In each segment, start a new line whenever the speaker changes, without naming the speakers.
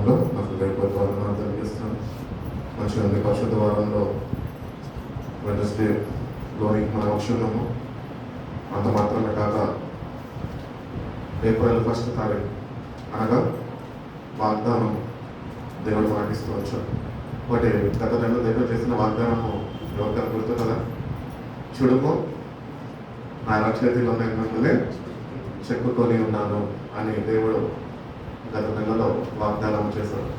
నామంలో నా హృదయపూర్వక వందనాలు తెలియజేస్తున్నాను. మంచిగా ఉంది. పరిశుద్ధ వారంలో వెడ్నెస్డేలోని మనం వచ్చి ఉన్నాము. అంత మాత్రమే కాక ఏప్రిల్ 1 తారీఖు అనగా వాగ్దానం దేవుడు మనకిస్తూ వచ్చాడు. ఒకటి గత నెలలో దేవుడు చేసిన వాగ్దానము ఎవరికైనా గుర్తున్నదా? చూడుము, నా చేతిలో నేను మిమ్మల్ని చెక్కుకొని ఉన్నాను అని దేవుడు గత నెలలో వాగ్దానం చేశాడు.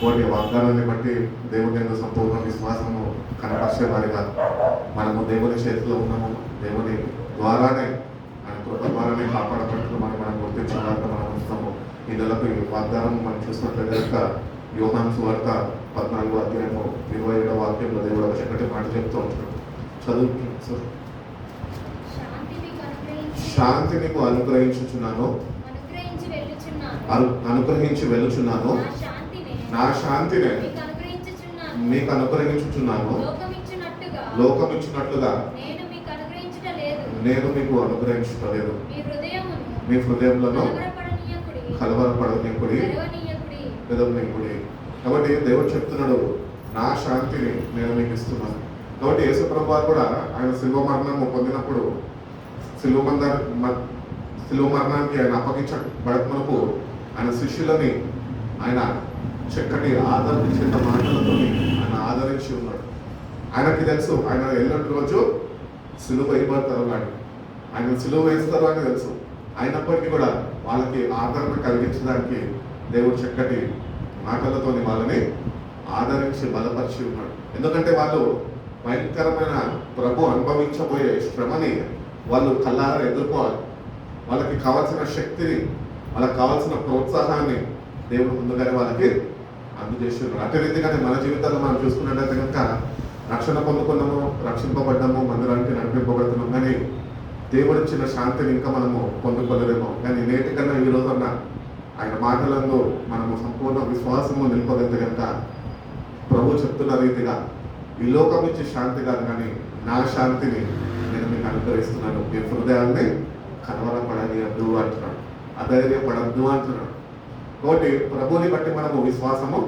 ఒకటి వాగ్దానాన్ని బట్టి దేవుని యొక్క సంపూర్ణ విశ్వాసము కనపరిచేవారిగా మనము దేవుని చేతిలో ఉన్నాము. దేవుని ద్వారానే ఆయన కృప ద్వారానే కాపాడబట్టు మనం గుర్తించడానికి మనం వస్తాము. ఈ నెలకు ఈ వాగ్దానం మనం చూసినట్లయితే కనుక యోహాను సువార్త 14వ అధ్యాయము 27వ వాక్యంలో దేవుడు ఒక చక్కటి మాట చెప్తూ ఉంటాడు. చదువు. శాంతి నీకు అనుగ్రహించి వెళ్ళుచున్నాను, నా శాంతిని మీకు అనుగ్రహించుచున్నాను. లోకం ఇచ్చినట్లుగా నేను మీకు అనుగ్రహించలేదు. మీ హృదయంలో కలవరపడనీయకుడి, పెదవనీయకుడి. కాబట్టి దేవుడు చెప్తున్నాడు, నా శాంతిని నేను మీకు ఇస్తున్నాను. కాబట్టి యేసు ప్రభువు కూడా ఆయన శిలువ మరణము పొందినప్పుడు శిలువ మరణానికి ఆయన అప్పగించబడకమునకు ఆయన శిష్యులని ఆయన చక్కటి ఆదరించిన మాటలతో ఆయన ఆదరించి ఉన్నాడు. ఆయనకి తెలుసు ఆయన ఎల్లుండి రోజు సిలువ వేయబడతారు కానీ ఆయన సిలువ వేస్తారు అని తెలుసు. అయినప్పటికీ కూడా వాళ్ళకి ఆదరణ కలిగించడానికి దేవుడు చక్కటి మాటలతో వాళ్ళని ఆదరించి బలపరిచి ఉన్నాడు. ఎందుకంటే వాళ్ళు భయంకరమైన ప్రభు అనుభవించబోయే శ్రమని వాళ్ళు కళ్ళారా ఎదుర్కోవాలి. వాళ్ళకి కావాల్సిన శక్తిని, వాళ్ళకి కావాల్సిన ప్రోత్సాహాన్ని దేవుడు ముందుగానే వాళ్ళకి అందజేస్తున్నారు. అదే రీతిగానే మన జీవితాల్లో మనం చూసుకున్నట్లయితే కనుక రక్షణ పొందుకున్నాము, రక్షింపబడ్డాము, మందిరానికి నడిపింపబడుతున్నాం, కానీ దేవుడిచ్చిన శాంతిని ఇంకా మనము పొందుకోలేదేమో. కానీ నేటి కన్నా ఈ రోజున్న ఆయన మాటలందు మనము సంపూర్ణ విశ్వాసము నిలుపగలిగితే కనుక ప్రభు చెప్తున్న రీతిగా ఈ లోకం ఇచ్చే శాంతి కాదు, కానీ నా శాంతిని నేను మీకు అనుగ్రహిస్తున్నాను. మీ హృదయాన్ని కలవరపడనియద్దు అంటున్నాడు, అధైర్యపడద్దు అంటున్నాడు. కాబట్టి ప్రభువుని బట్టి మనము విశ్వాసము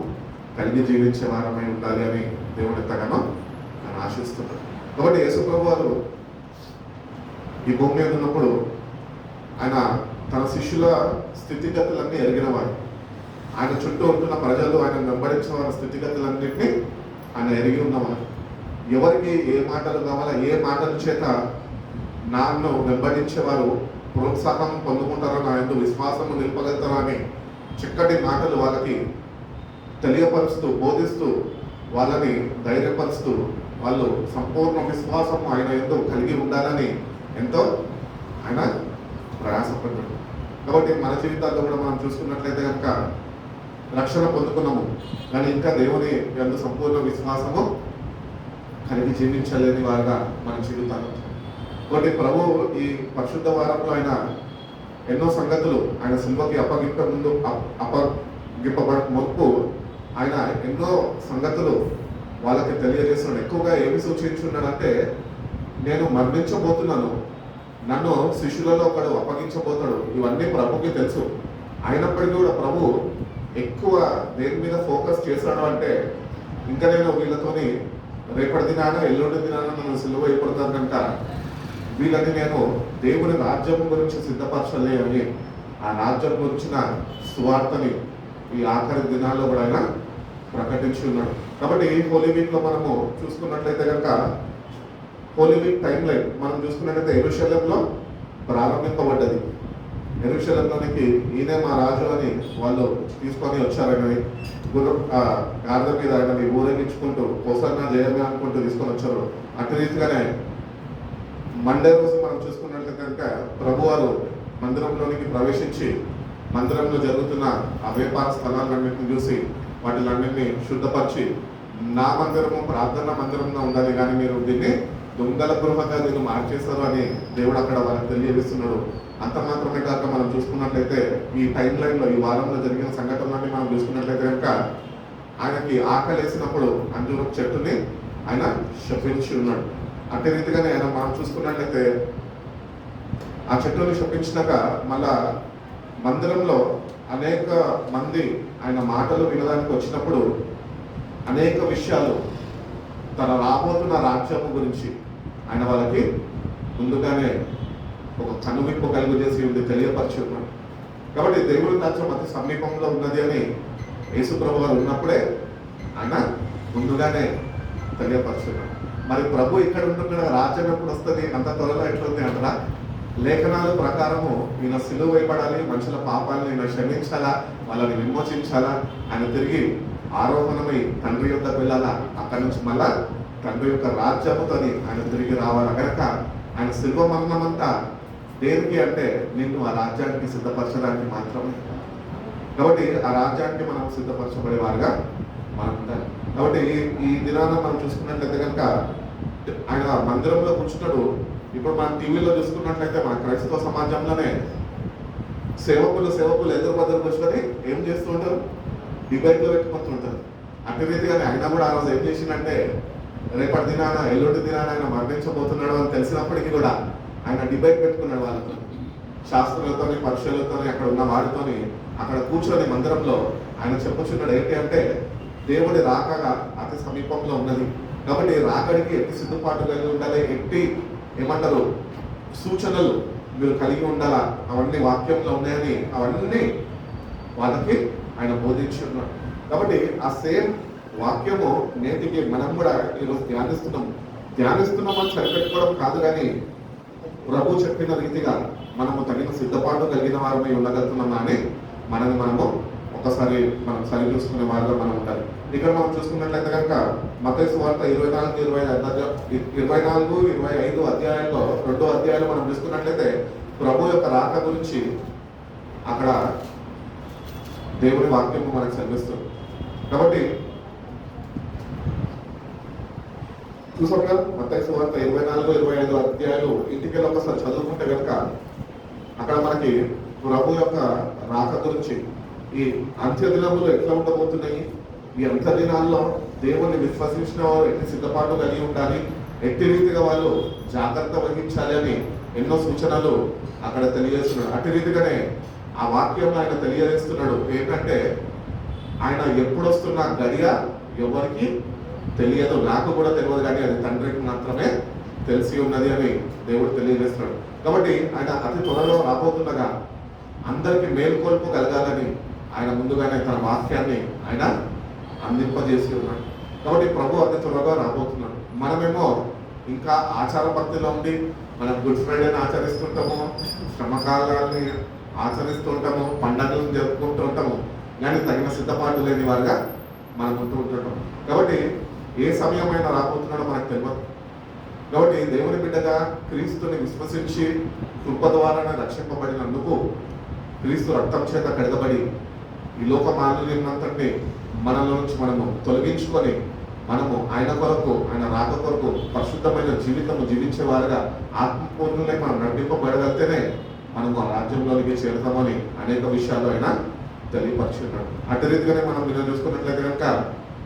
కలిగి జీవించే వారమై ఉండాలి అని దేవుడు ఎంతగానో ఆయన ఆశిస్తున్నాడు. కాబట్టి యేసు ప్రభు వారు ఈ భూమి మీద ఉన్నప్పుడు ఆయన తన శిష్యుల స్థితిగతులన్నీ ఎరిగినవాడు. ఆయన చుట్టూ ఉంటున్న ప్రజలు ఆయన వెంబడించిన వారి స్థితిగతులన్నింటినీ ఆయన ఎరిగి ఉన్నవాడు. ఎవరికి ఏ మాటలు కావాలా, ఏ మాటల చేత నన్ను వెంబడించేవారు ప్రోత్సాహం పొందుకుంటారో, నా ఎందు విశ్వాసము నిలపగలుగుతారో అని చక్కటి మాటలు వాళ్ళకి తెలియపరుస్తూ, బోధిస్తూ, వాళ్ళని ధైర్యపరుస్తూ, వాళ్ళు సంపూర్ణ విశ్వాసము ఆయన ఎంతో కలిగి ఉండాలని ఎంతో ఆయన ప్రయాసపడ్డాడు. కాబట్టి మన జీవితాల్లో కూడా మనం చూసుకున్నట్లయితే కనుక రక్షణ పొందుకున్నాము, కానీ ఇంకా దేవుని ఎందు సంపూర్ణ విశ్వాసము కలిగి జీవించలేని వారుగా మన జీవితాలు. కాబట్టి ప్రభు ఈ పరిశుద్ధ వారంలో ఆయన ఎన్నో సంగతులు ఆయన సిల్వకి అప్పగింపబడక మునుపు ఆయన ఎన్నో సంగతులు వాళ్ళకి తెలియజేస్తున్నాడు. ఎక్కువగా ఏమి సూచించున్నాడంటే, నేను మరణించబోతున్నాను, నన్ను శిష్యులలో ఒకడు అప్పగించబోతాడు. ఇవన్నీ ప్రభుకి తెలుసు. అయినప్పటికీ కూడా ప్రభు ఎక్కువ దేని మీద ఫోకస్ చేశాడు అంటే, ఇంకా నేను వీళ్ళతోని రేపటి దినాన ఎల్లుండి దినాన నన్ను సిలువ అయిపోతాను కనుక వీళ్ళని నేను దేవుని రాజ్యం గురించి సిద్ధపరచలే అని ఆ రాజ్యం గురించిన సువార్తని ఈ ఆఖరి దినాల్లో కూడా ఆయన ప్రకటించి ఉన్నాడు. కాబట్టి హోలీ వీక్లో మనము చూసుకున్నట్లయితే కనుక హోలీ వీక్ టైం లైన్ మనం చూసుకున్నట్లయితే యెరూషలేములో ప్రారంభింపబడ్డది. యెరూషలేములోనికి ఈయనే మా రాజు అని వాళ్ళు తీసుకొని వచ్చారని గాడిద మీద ఆయనని ఊరేగించుకుంటూ కోసన్నా జయమే అనుకుంటూ తీసుకొని వచ్చారు. అటు రీతిగానే మండే రోజు మనం చూసుకున్నట్లయితే కనుక ప్రభువారు మందిరంలోనికి ప్రవేశించి మందిరంలో జరుగుతున్న ఆ వ్యాపార స్థలాలన్నింటినీ చూసి వాటిలన్నింటినీ శుద్ధపరిచి, నా మందిరము ప్రార్థన మందిరంగా ఉండాలి, కానీ మీరు దీన్ని దొంగల గృహంగా దీన్ని మార్చేస్తారు అని దేవుడు అక్కడ వాళ్ళకి తెలియజేస్తున్నాడు. అంత మాత్రమే కాక మనం చూసుకున్నట్లయితే ఈ టైం లైన్లో ఈ వారంలో జరిగిన సంఘటనలన్నీ మనం చూసుకున్నట్లయితే కనుక ఆయనకి ఆకలి వేసినప్పుడు అంజూరం చెట్టుని ఆయన శపించి ఉన్నాడు. అదే రీతిగానే ఆయన మనం చూసుకున్నట్లయితే ఆ చెట్టుని శపించినాక మళ్ళా మందిరంలో అనేక మంది ఆయన మాటలు వినడానికి వచ్చినప్పుడు అనేక విషయాలు తన రాబోతున్న రాజ్యము గురించి ఆయన వాళ్ళకి ముందుగానే ఒక కనువిప్పు కలుగు చేసి ఉంది, తెలియపరిచి ఉన్నాడు. కాబట్టి దేవుడి రాజ్యం అతి సమీపంలో ఉన్నది అని యేసుప్రభు గారు ఉన్నప్పుడే ఆయన ముందుగానే తెలియపరుచున్నాడు. మరి ప్రభు ఇక్కడ ఉంటున్న రాజ్యం ఎప్పుడు వస్తుంది, అంత త్వరలో ఎట్లుంది అంటారా? లేఖనాల ప్రకారము ఈయన సిలువ వేయబడాలి, మనుషుల పాపాలను ఈయన క్షమించాలా, వాళ్ళని విమోచించాలా, ఆయన తిరిగి ఆరోహణమై తండ్రి యొక్కకు వెళ్ళాలా, అక్కడి నుంచి మళ్ళా తండ్రి యొక్క రాజ్యముతో ఆయన తిరిగి రావాలా. కనుక ఆయన సిలువ మరణం అంతా దేనికి అంటే నిన్ను ఆ రాజ్యానికి సిద్ధపరచడానికి మాత్రమే. కాబట్టి ఆ రాజ్యానికి మనం సిద్ధపరచబడే వారుగా మనం ఉండాలి. కాబట్టి ఈ దినాన మనం చూసుకున్నట్లయితే కనుక ఆయన మందిరంలో కూర్చున్నాడు. ఇప్పుడు మనం టీవీలో చూసుకున్నట్లయితే మన క్రైస్తవ సమాజంలోనే సేవకులు ఎదురు బదులు కూర్చొని ఏం చేస్తూ ఉంటారు, డిబేట్లో పెట్టుకుంటుంటారు. అట్టి రీతిగానే ఆయన కూడా ఆ రోజు ఏం చేసిందంటే రేపటి దినాన ఎల్లుండి దినాన ఆయన మరణించబోతున్నాడు అని తెలిసినప్పటికీ కూడా ఆయన డిబేట్ పెట్టుకున్నాడు వాళ్ళతో, శాస్త్రులతోని పరుషులతోని అక్కడ ఉన్న వారితోని అక్కడ కూర్చొని మందిరంలో ఆయన చెప్పుచున్నాడు ఏంటి అంటే దేవుడి రాకగా అతి సమీపంలో ఉన్నది. కాబట్టి రాకడికి ఎట్టి సిద్ధపాటు కలిగి ఉండాలి, ఎట్టి ఏమంటారు సూచనలు మీరు కలిగి ఉండాలా, అవన్నీ వాక్యంలో ఉన్నాయని అవన్నీ వాళ్ళకి ఆయన బోధించి ఉన్నాడు. కాబట్టి ఆ సేమ్ వాక్యము నేటికి మనం కూడా ఈరోజు ధ్యానిస్తున్నామని సరిపెట్టుకోవడం కాదు, కానీ ప్రభు చెప్పిన రీతిగా మనము తగిన సిద్ధపాటు కలిగిన వారమై ఉండగలుగుతున్నామా అని మనము ఒకసారి మనం సరి చూసుకునే వారిలో మనం ఉండాలి. ఇక్కడ మనం చూసుకున్నట్లయితే కనుక మత్తయి సువార్త 24-25 అధ్యాయాల్లో 2 అధ్యాయాలు మనం చూసుకున్నట్లయితే ప్రభు యొక్క రాక గురించి అక్కడ దేవుని వాక్యము మనకు చదివిస్తుంది. కాబట్టి చూసాం కదా మత్తయి సువార్త 24-25 అధ్యాయాలు ఇంటికి ఒకసారి చదువుకుంటే కనుక అక్కడ మనకి ప్రభు యొక్క రాక గురించి, ఈ అంత్య దినములు ఎట్లా ఉండబోతున్నాయి, ఈ అంత్య దినాల్లో దేవుణ్ణి విశ్వసించిన వారు ఎట్టి సిద్ధపాటు కలిగి ఉండాలి, ఎట్టి రీతిగా వాళ్ళు జాగ్రత్త వహించాలి అని ఎన్నో సూచనలు అక్కడ తెలియజేస్తున్నాడు. అట్టి రీతిగానే ఆ వాక్యంలో ఆయన తెలియజేస్తున్నాడు ఏంటంటే ఆయన ఎప్పుడు వస్తున్న గడియ ఎవరికి తెలియదు, నాకు కూడా తెలియదు, కానీ అది తండ్రికి మాత్రమే తెలిసి ఉన్నది అని దేవుడు తెలియజేస్తున్నాడు. కాబట్టి ఆయన అతి త్వరలో రాబోతుండగా అందరికీ మేలుకొల్పు కలగాలని ఆయన ముందుగానే తన వాక్యాన్ని ఆయన అందింపజేసి ఉన్నాడు. కాబట్టి ప్రభు అతి త్వరగా రాబోతున్నాడు. మనమేమో ఇంకా ఆచార భక్తిలో ఉండి మనం గుడ్ ఫ్రైడేని ఆచరిస్తుంటాము, శ్రమకాలాన్ని ఆచరిస్తూ ఉంటాము, పండుగలను జరుపుకుంటూ ఉంటాము, కానీ తగిన సిద్ధపాటు లేని వారుగా మనం ఉంటూ ఉంటుంటాం. కాబట్టి ఏ సమయమైనా రాబోతున్నాడో మనకు తెలియదు. కాబట్టి దేవుని బిడ్డగా క్రీస్తుని విశ్వసించి కృప ద్వారానే రక్షింపబడినందుకు, క్రీస్తు రక్తం చేత కడగబడి ఈ లోక మాలిన్యంనంతటిని మనలో నుంచి మనము తొలగించుకొని మనము ఆయన కొరకు, ఆయన రాక కొరకు పరిశుద్ధమైన జీవితము జీవించేవారుగా ఆత్మపూర్ణులై మనం నడిపింపబడగలితేనే మనము ఆ రాజ్యంలోనికి చేరుతామని అనేక విషయాలు ఆయన తెలియపరుచున్నాడు. అటు రీతిగానే మనం నిన్న చూసుకున్నట్లయితే కనుక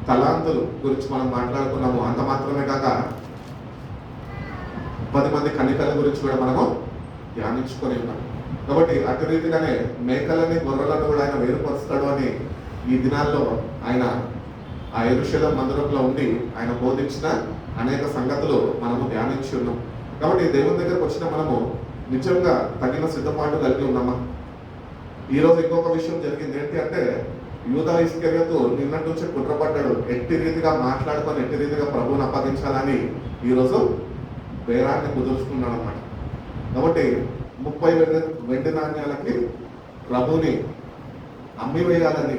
తలాంతులు గురించి మనం మాట్లాడుకున్నాము. అంత మాత్రమే కాక 10 మంది కన్యకల గురించి కూడా మనము ధ్యానించుకొని ఉన్నాం. కాబట్టి అటు రీతిగానే మేకలని గొర్రెలను కూడా ఆయన వేరుపరుస్తాడు అని ఈ దినాల్లో ఆయన ఆ యెరూషలేము మందిరంలో ఉండి ఆయన బోధించిన అనేక సంగతులు మనము ధ్యానించి ఉన్నాం. కాబట్టి దేవుని దగ్గరకు వచ్చిన మనము నిజంగా తగిన సిద్ధపాటు కలిగి ఉన్నామా? ఈరోజు ఇంకొక విషయం జరిగింది ఏంటి అంటే యూదా ఇస్కరియోతు నిన్నటి నుంచి కుట్రపడ్డాడు, ఎట్టి రీతిగా మాట్లాడుకొని ఎట్టి రీతిగా ప్రభువుని అప్పగించాలని ఈరోజు బేరాన్ని కుదుర్చుకున్నాడు అన్నమాట. కాబట్టి 30 వెండి నాణ్యాలకి ప్రభుని అమ్మివేయాలని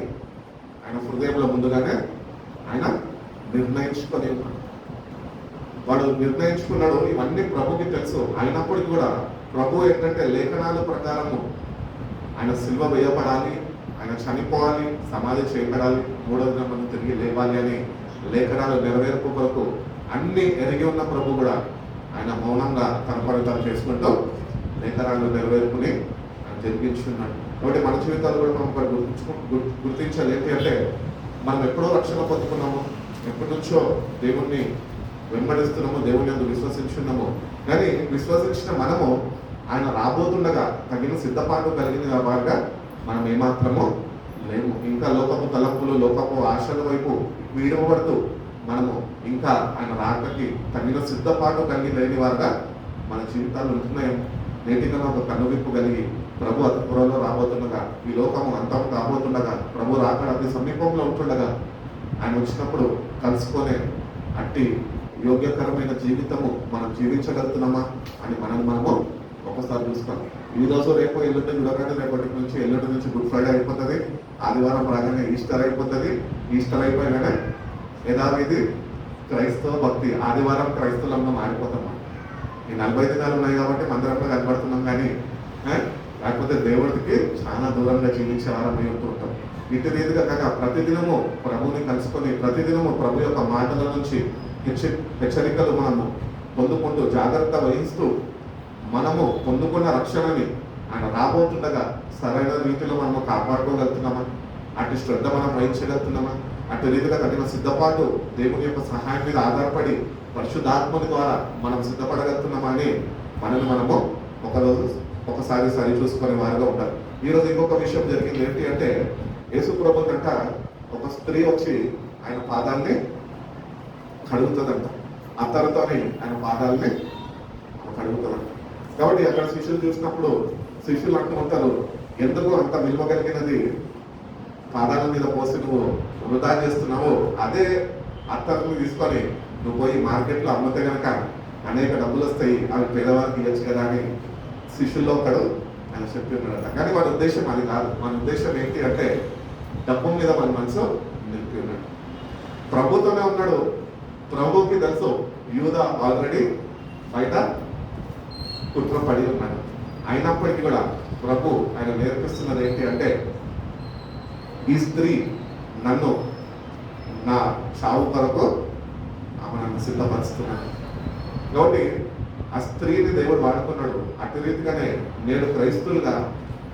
ఆయన హృదయంలో ముందుగానే ఆయన నిర్ణయించుకొని ఉన్నాడు. వాడు నిర్ణయించుకున్నాడు. ఇవన్నీ ప్రభుకి తెలుసు. అయినప్పటికీ కూడా ప్రభు ఏంటంటే లేఖనాల ప్రకారము ఆయన సిలువ వేయబడాలి, ఆయన చనిపోవాలి, సమాధి చేయబడాలి, 3వ దినం తిరిగి లేవాలి అని లేఖనాలు నెరవేర్పు కొరకు అన్ని ఎరిగి ఉన్న ప్రభు కూడా ఆయన మౌనంగా తన పని తను చేసుకుంటూ లేఖనాలు నెరవేర్పుని ఆయన జరిగించుకున్నాడు. కాబట్టి మన జీవితాలు కూడా మనం గుర్తించాలి ఏంటి అంటే మనం ఎప్పుడో రక్షణ పొందుకున్నాము, ఎప్పటి నుంచో దేవుణ్ణి వెంబడిస్తున్నాము, దేవుని యందు విశ్వసించున్నాము. కానీ విశ్వసించిన మనము ఆయన రాబోతుండగా తగిన సిద్ధపాటు కలిగిన వారుగా మనం ఏమాత్రమో లేము. ఇంకా లోకపు తలంపులు, లోకపు ఆశల వైపు వీడబడుతూ మనము ఇంకా ఆయన రాకకి తగిన సిద్ధపాటు కలిగి లేని వారుగా మన జీవితాలు ఉంటున్నాయేమో. నేటిగా ఒక కనువిప్పు కలిగి ప్రభు అతి త్వరలో రాబోతుండగా, ఈ లోకము అంతం కాబోతుండగా, ప్రభు రాకడ అతి సమీపంలో ఉంటుండగా, ఆయన వచ్చినప్పుడు కలుసుకొనే అట్టి యోగ్యకరమైన జీవితము మనం జీవించగలుగుతున్నామా అని మనము ఒకసారి చూసుకోవాలి. ఈ రోజు రేపు ఎల్లుండి చూడగానే రేపటి నుంచి ఎల్లుండి నుంచి గుడ్ ఫ్రైడే అయిపోతుంది, ఆదివారం రాగానే ఈస్టర్ అయిపోతుంది, ఈస్టర్ అయిపోయినానే యథావిధి క్రైస్తవ భక్తి ఆదివారం క్రైస్తవులంగా మారిపోతాం. ఈ 40 దినాలు ఉన్నాయి కాబట్టి మందిరంలో కనబడుతున్నాం, కానీ లేకపోతే దేవుడికి చాలా దూరంగా జీవించే వారం ఉంటూ ఉంటాం. ఇటు రీతిగా కాక ప్రతిదినము ప్రభుని కలుసుకొని ప్రతిదినము ప్రభు యొక్క మాటల నుంచి హెచ్చరికలు మనము పొందుకుంటూ జాగ్రత్త వహిస్తూ మనము పొందుకున్న రక్షణని ఆయన రాబోతుండగా సరైన రీతిలో మనము కాపాడుకోగలుగుతున్నామా, అటు శ్రద్ధ మనం వహించగలుగుతున్నామా, అటు రీతిగా తగిన సిద్ధపాటు దేవుని యొక్క సహాయం మీద ఆధారపడి పరిశుద్ధాత్మని ద్వారా మనం సిద్ధపడగలుగుతున్నామా అని మనము ఒకసారి సరి చూసుకునే వారుగా ఉంటారు. ఈరోజు ఇంకొక విషయం జరిగింది ఏంటి అంటే, యేసు ప్రభు కంట ఒక స్త్రీ వచ్చి ఆయన పాదాలని కడుగుతుందంట, అత్తరుతోని ఆయన పాదాలని కడుగుతుందంట. కాబట్టి అక్కడ శిష్యులు చూసినప్పుడు శిష్యులు అంటూ ఉంటారు, ఎందుకు అంత విలువ కలిగినది పాదాల మీద పోసి నువ్వు వృధా చేస్తున్నావు, అదే అత్తరుని తీసుకొని నువ్వు పోయి మార్కెట్లో అమ్మితే కనుక అనేక డబ్బులు వస్తాయి, అవి పేదవారికి ఇవ్వచ్చు కదా అని శిష్యుల్లో ఒకడు ఆయన చెప్పి ఉన్నాడట. కానీ మన ఉద్దేశం అది కాదు. మన ఉద్దేశం ఏంటి అంటే, డబ్బు మీద మన మనసు నిలిపి ఉన్నాడు, ప్రభుతోనే ఉన్నాడు. ప్రభుకి తెలుసు యూద ఆల్రెడీ బయట కుట్రపడి ఉన్నాడు. అయినప్పటికీ కూడా ప్రభు ఆయన నేర్పిస్తున్నది ఏంటి అంటే, ఈ స్త్రీ నన్ను నా చావు కొరకు ఆమె నన్ను సిద్ధపరుస్తున్నాడు. కాబట్టి ఆ స్త్రీని దేవుడు వాడుకున్నాడు. అటు రీతిగానే నేడు క్రైస్తవులుగా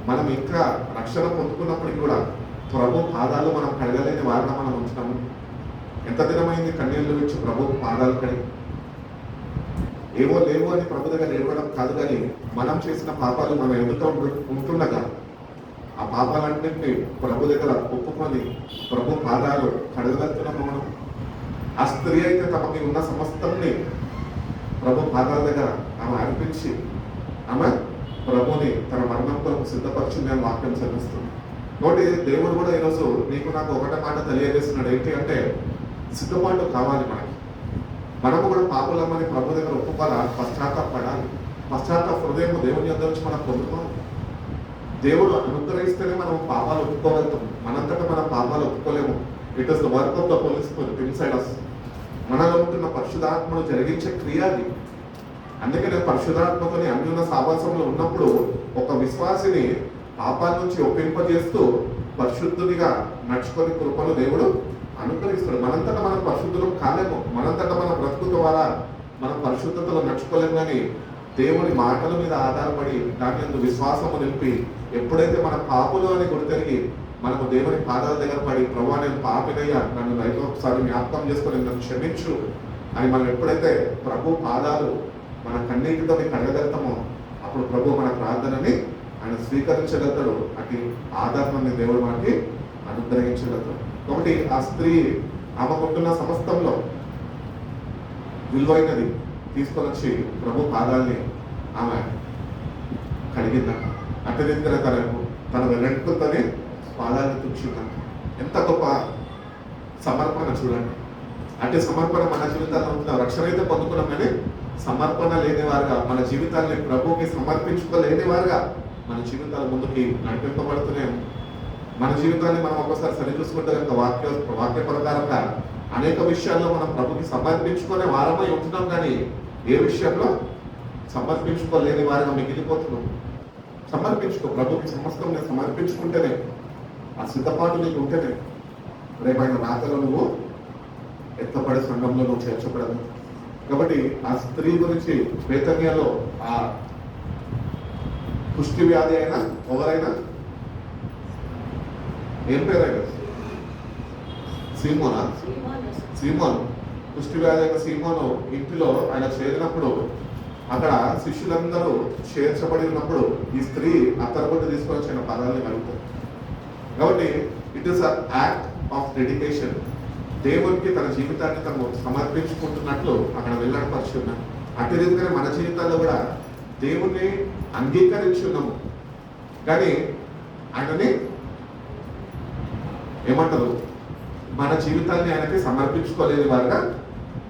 మనం ఇంకా రక్షణ పొందుకున్నప్పటికీ కూడా ప్రభు పాదాలు మనం కడగలేని వారిగా మనం ఉంచుతాము. ఎంత దినమైంది కన్నీళ్ళు విడిచి ప్రభు పాదాలు కడిగి, ఏవో లేవు అని ప్రభు దగ్గర ఏడవడం కాదు, కానీ మనం చేసిన పాపాలు మనం ఎదుగుతూ ఉంటుండగా ఆ పాపాలన్నింటినీ ప్రభు దగ్గర ఒప్పుకొని ప్రభు పాదాలు కడగలుగుతున్నాము మనం. ఆ స్త్రీ అయితే తమకి ఉన్న సమస్తాన్ని ప్రభు పాదాల దగ్గర ఆమె అర్పించి ఆమె ప్రభుని తన మరణం కొరకు సిద్ధపరిచింది అని వాక్యం చదివిస్తుంది. కాబట్టి దేవుడు కూడా ఈరోజు నీకు నాకు ఒకటే మాట తెలియజేస్తున్నాడు ఏంటి అంటే, సిద్ధపాటు కావాలి మనకి. మనము కూడా పాపులమ్మని ప్రభు దగ్గర ఒప్పుకోవాలా, పశ్చాత్తాపడాలి. పశ్చాత్తాప హృదయం దేవుని యొద్ద నుంచి మనం పొందుకోవాలి. దేవుడు అనుగ్రహిస్తేనే మనం పాపాలు ఒప్పుకోగలుగుతాం. మనంతటా మనం పాపాలు ఒప్పుకోలేము. It is the work of the holy spirit inside us. మనలో ఉంటున్న పరిశుద్ధాత్మను జరిగించే క్రియ అది. అందుకనే పరిశుద్ధాత్మతోని అన్యున్న సావాసంలో ఉన్నప్పుడు ఒక విశ్వాసిని పాపాల నుంచి ఒప్పింపజేస్తూ పరిశుద్ధునిగా నడుచుకొని కృపను దేవుడు అనుగ్రహిస్తాడు. మనంతటా మనం పరిశుద్ధులు కాలేము, మనంతటా మన బ్రతుకు ద్వారా మనం పరిశుద్ధతలో నడుచుకోలేము. కానీ దేవుని మాటల మీద ఆధారపడి దాని యందు విశ్వాసము నిలిపి ఎప్పుడైతే మన పాపులు అని గుర్తెరిగి మనకు దేవుని పాదాల దగ్గర పడి, ప్రభువా నేను పాపినయ్యా, నన్ను రైతు ఒకసారి జ్ఞాపకం చేసుకొని నన్ను క్షమించు అని మనం ఎప్పుడైతే ప్రభు పాదాలు మన కన్నీటితో కడగలుగుతామో అప్పుడు ప్రభు మన ప్రార్థనని ఆయన స్వీకరించగలుగుతాడు. అటు ఆధారాన్ని దేవుడు మనకి అనుగ్రహించగలుగుతాడు. కాబట్టి ఆ స్త్రీ ఆమెకుంటున్న సమస్తంలో విలువైనది తీసుకొని వచ్చి ప్రభు పాదాలని ఆమె కడిగిందంట. అటు రీతిగా తన వెనక్కుతోనే పాదాలను తుడిచిందంట. ఎంత గొప్ప సమర్పణ చూడండి. అంటే సమర్పణ మన జీవితాల్లో ఉంటున్న రక్షణ అయితే పొందుకున్నాం, కానీ సమర్పణ లేని వారుగా మన జీవితాన్ని ప్రభువుకి సమర్పించుకోలేని వారుగా మన జీవితాల ముందుకి నడిపింపబడుతున్నాయి. మన జీవితాన్ని మనం ఒకసారి సరి చూసుకుంటే కనుక వాక్య ప్రకారంగా అనేక విషయాల్లో మనం ప్రభుకి సమర్పించుకునే వారమై ఉంటున్నాం, కానీ ఏ విషయంలో సమర్పించుకోలేని వారిగా మిగిలిపోతున్నాం. సమర్పించుకో, ప్రభుకి సమస్తం నేను సమర్పించుకుంటేనే, ఆ సిద్ధపాటు నీకు ఉంటేనే రేపైన రాతలో నువ్వు ఎత్తపడే సంఘంలో నువ్వు చేర్చబడదు. కాబట్టి ఆ స్త్రీ గురించి బేతనియాలో ఆ కుష్టి వ్యాధి అయినా ఎవరైనా ఏం పేరైనా సీమోను కుష్టి వ్యాధి అయిన సీమోను ఇంటిలో ఆయన చేరినప్పుడు అక్కడ శిష్యులందరూ చేర్చబడి ఉన్నప్పుడు ఈ స్త్రీ అత్తరబొట్టు తీసుకొని వచ్చిన పదాలని కలుగుతుంది. కాబట్టి it is a act of dedication. దేవునికి తన జీవితాన్ని తను సమర్పించుకుంటున్నట్లు అక్కడ వెళ్ళడపరిచి ఉన్నాం. అట్టి రీతిగానే మన జీవితాల్లో కూడా దేవుణ్ణి అంగీకరించున్నాము, కానీ ఆయనని ఏమంటారు, మన జీవితాన్ని ఆయనకి సమర్పించుకోలేని వారుగా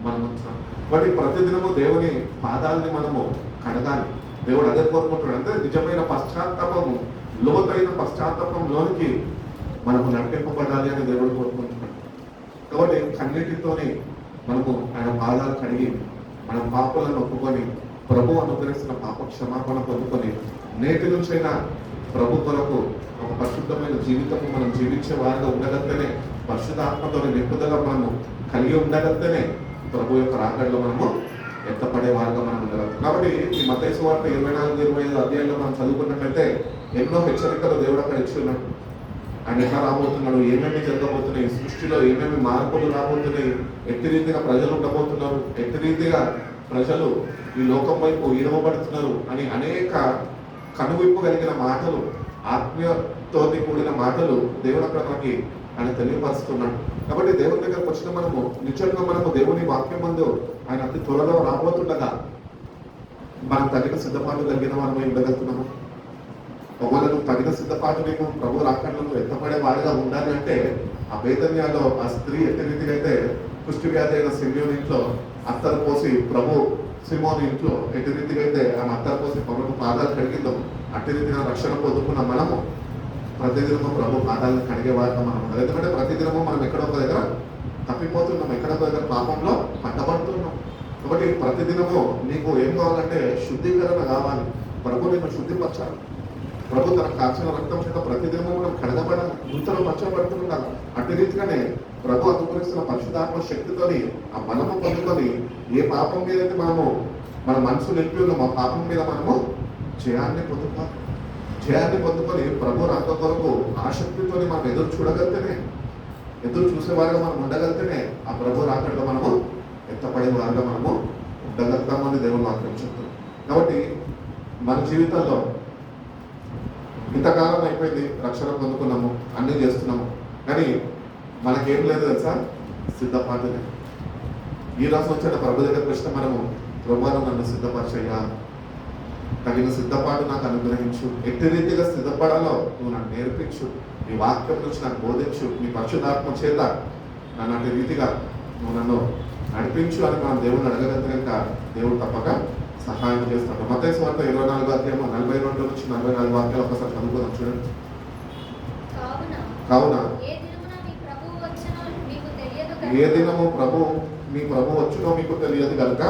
మనం ఉంటున్నాం. కాబట్టి ప్రతిదినము దేవుని పాదాలని మనము కడగాలి. దేవుడు అదే కోరుకుంటున్నాడు. అంటే నిజమైన పశ్చాత్తాపము, లోతైన పశ్చాత్తాపంలోనికి మనము నడిపింపబడాలి అని దేవుడు కోరుకుంటున్నాడు. కాబట్టి కన్నిటితోని మనము ఆయన పాదాలు కడిగి మన పాపలను ఒప్పుకొని ప్రభు అనుగ్రహిస్తున్న పాప క్షమాపణ పొందుకొని నేటి నుంచైనా ప్రభు కొరకు ఒక పరిశుద్ధమైన జీవితము మనం జీవించే వారిగా ఉండగలిగితేనే, పరిశుద్ధాత్మతో నింపుదల మనము కలిగి ఉండగలిగితేనే ప్రభు యొక్క రాకడలో మనము ఎత్తపడే వారిగా మనం ఉండగలుగుతాం. కాబట్టి ఈ మత్తయి సువార్త 24-25 అధ్యాయంలో మనం చదువుకున్నట్లయితే ఎన్నో హెచ్చరికలు దేవుడు అక్కడ ఇచ్చి ఉన్నాడు. ఆయన ఎట్లా రాబోతున్నాడు, ఏమేమి జరగబోతున్నాయి, సృష్టిలో ఏమేమి మార్పులు రాబోతున్నాయి, ఎట్టి రీతిగా ప్రజలు ఉండబోతున్నారు, ఎట్టి రీతిగా ప్రజలు ఈ లోకం వైపు ఈడవబడుతున్నారు అని అనేక కనువిప్పు కలిగిన మాటలు, ఆత్మీయతో కూడిన మాటలు దేవుడు అక్కడ మనకి ఆయన తెలియపరుస్తున్నాడు. కాబట్టి దేవుని దగ్గరకు వచ్చిన మనము నిజంగా మనము దేవుని వాక్యం ముందు ఆయన అతి త్వరలో రాబోతుండగా మనం తగిన సిద్ధపాటు కలిగిన మనమై ఉండగలుగుతున్నాము. ఒకవేళ నువ్వు తగిన సిద్ధపాటు నీకు ప్రభు రాకడలో ఎత్తపడే వాడిగా ఉండాలి అంటే ఆ బేతన్యాలో ఆ స్త్రీ ఎట్టి రీతిగా అయితే కుష్టి వ్యాధి అయిన సిమియోని ఇంట్లో అత్తరు పోసి ప్రభు సిమోని ఇంట్లో ఎట్టి రీతిగా అయితే ఆమె అత్తరు పోసి ప్రభు పాదాలు కడిగిందో అట్టి రీతిగా రక్షణ పొందుకున్న మనము ప్రతిదినము ప్రభు పాదాలను కడిగే వారిగా మనం ఉండాలి. ఎందుకంటే ప్రతిదినము మనం ఎక్కడో ఒక దగ్గర తప్పిపోతున్నాం, ఎక్కడో ఒక దగ్గర పాపంలో పట్టబడుతున్నాం. కాబట్టి ప్రతిదినము నీకు ఏం కావాలంటే శుద్ధీకరణ కావాలి. ప్రభు నిన్ను శుద్ధిపరచాలి. ప్రభు తన కాచిన రక్తం చేత ప్రతిదినము మనం కడగబడాలి, నూతన పరచబడుతుండాలి. అట్టి రీతిగానే ప్రభు అనుగ్రహిస్తున్న పరిశుద్ధాత్మ శక్తితోని ఆ బలము పొందుకొని ఏ పాపం మీదైతే మనము మన మనసు నిలిపి ఉన్నాం ఆ పాపం మీద మనము జయాన్ని పొందుకోవాలి. జయాన్ని పొందుకొని ప్రభు రాక కొరకు ఆసక్తితోని మనం ఎదురు చూడగలితేనే, ఎదురు చూసేవారుగా మనం ఉండగలితేనే ఆ ప్రభు రాకడలో మనము ఎత్తపడే వారుగా మనము ఉండగలుగుతామని దేవుని వాక్యం చెప్తుంది. కాబట్టి మన జీవితంలో ఇంతకాలం అయిపోయింది, రక్షణ పొందుకున్నాము, అన్నీ చేస్తున్నాము, కానీ మనకేం లేదు తెలుసా, సిద్ధపాటునే. ఈ రోజు వచ్చిన ప్రభు దగ్గర ప్రశ్న మనము, ప్రభువు నన్ను సిద్ధపరిచయ్యా, తగిన సిద్ధపాటు నాకు అనుగ్రహించు, ఎట్టి రీతిగా సిద్ధపడాలో నువ్వు నాకు నేర్పించు, నీ వాక్యం నుంచి నాకు బోధించు, నీ పరిశుద్ధాత్మ చేత నన్ను అట్టి రీతిగా నువ్వు నన్ను నడిపించు అని మనం దేవుడిని అడగగలిగితే కనుక దేవుడు తప్పక సహాయం చేస్తాడు. మత్తయి సువార్త 24 అధ్యాయం 42 నుంచి 44 వాక్యాలు ఒకసారి చదువుకుందాం చూడండి. కావున ఏ దినము ప్రభు మీ ప్రభు వచ్చునో మీకు తెలియదు కనుక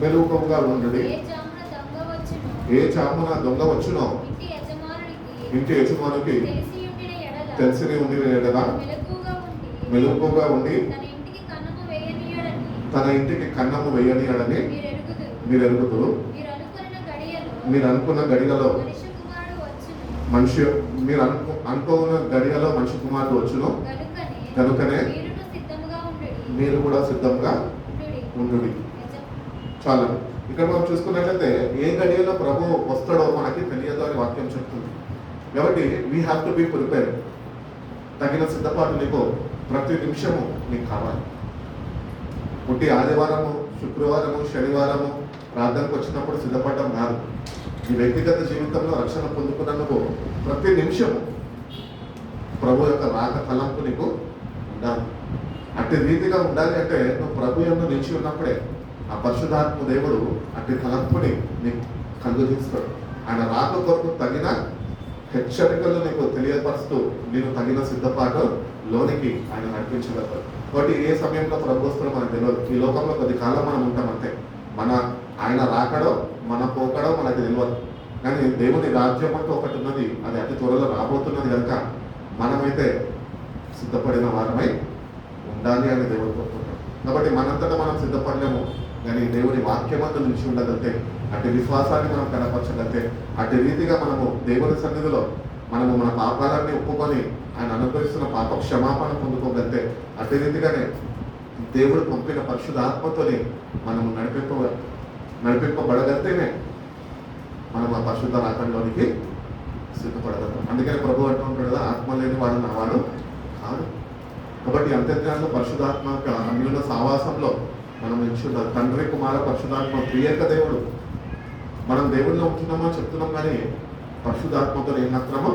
మెలకువగా ఉండుడి. ఏ చామున దొంగ వచ్చునో ఇంటి యజమానికి తెలిసి ఉండిన ఎడల మెలకువగా ఉండి తన ఇంటికి కన్నము వేయనీయడని మీరు ఎరుగుదురు. మీరు అనుకున్న గడియలో అనుకున్న గడియలో మనిషి కుమారుడు వచ్చును కనుకనే మీరు కూడా సిద్ధంగా ఉండుడి. చాలా ఇక్కడ మనం చూసుకున్నట్లయితే ఏ గడియలో ప్రభు వస్తాడో మనకి తెలియదు అని వాక్యం చెప్తుంది. కాబట్టి we have to be prepare. తగిన సిద్ధపాటు నీకు ప్రతి నిమిషము నీకు కావాలి. పుట్టి ఆదివారము, శుక్రవారము, శనివారము ప్రార్థనకు వచ్చినప్పుడు సిద్ధపడడం కాదు. నీ వ్యక్తిగత జీవితంలో రక్షణ పొందుకున్నందుకు ప్రతి నిమిషము ప్రభు యొక్క రాక తలంపు నీకు ఉండాలి. అట్టి రీతిగా ఉండాలి అంటే నువ్వు ప్రభు యందు నిలిచి ఉన్నప్పుడే ఆ పరిశుద్ధాత్మ దేవుడు అట్టి తలంపుని నీకు కలుగజేస్తాడు. ఆయన రాక కొరకు తగిన హెచ్చరికలు నీకు తెలియపరుస్తూ నేను తగిన సిద్ధపాటు లోనికి ఆయన నడిపించగలుగుతాడు. కాబట్టి ఏ సమయంలో ప్రభు వస్తాడో మనకు తెలియదు. ఈ లోకంలో కొద్ది కాలం మనం ఉంటాం అంతే. ఆయన రాకడో మన పోకడో మనకు తెలియదు. కానీ దేవుని రాజ్యం అంటూ ఒకటి ఉన్నది, అది అతి త్వరలో రాబోతున్నది కనుక మనమైతే సిద్ధపడిన వారమై ఉండాలి అని దేవుడు కోరుకుంటాడు. కాబట్టి మనంతటా మనం సిద్ధపడలేము, కానీ దేవుని వాక్యమందు నిలిచి ఉండగలితే, అటు విశ్వాసాన్ని మనం కనపరచగలితే, అటు రీతిగా మనము దేవుని సన్నిధిలో మనము మన పాపాలన్నీ ఒప్పుకొని ఆయన అనుగ్రహిస్తున్న పాప క్షమాపణ పొందుకోగలితే, అటు రీతిగానే దేవుడు పంపిన పరిశుద్ధ ఆత్మతోని మనము నడిపింపబడగలితేనే మనం ఆ పరిశుద్ధ రాకడలోనికి సిద్ధపడగలుగుతాం. అందుకని ప్రభు అంటూ ఉంటాడు కదా, ఆత్మ లేని వాడు నా వాడు కాదు. కాబట్టి అంతర్జాలంలో పరిశుద్ధాత్మ అన్యుల సావాసంలో మనం నిల్చుంటాం. తండ్రి కుమార పరిశుద్ధాత్మ ప్రియక దేవుడు. మనం దేవుడిలో ఉంటున్నామో చెప్తున్నాం, కానీ పరిశుద్ధాత్మతో ఏమాత్రమో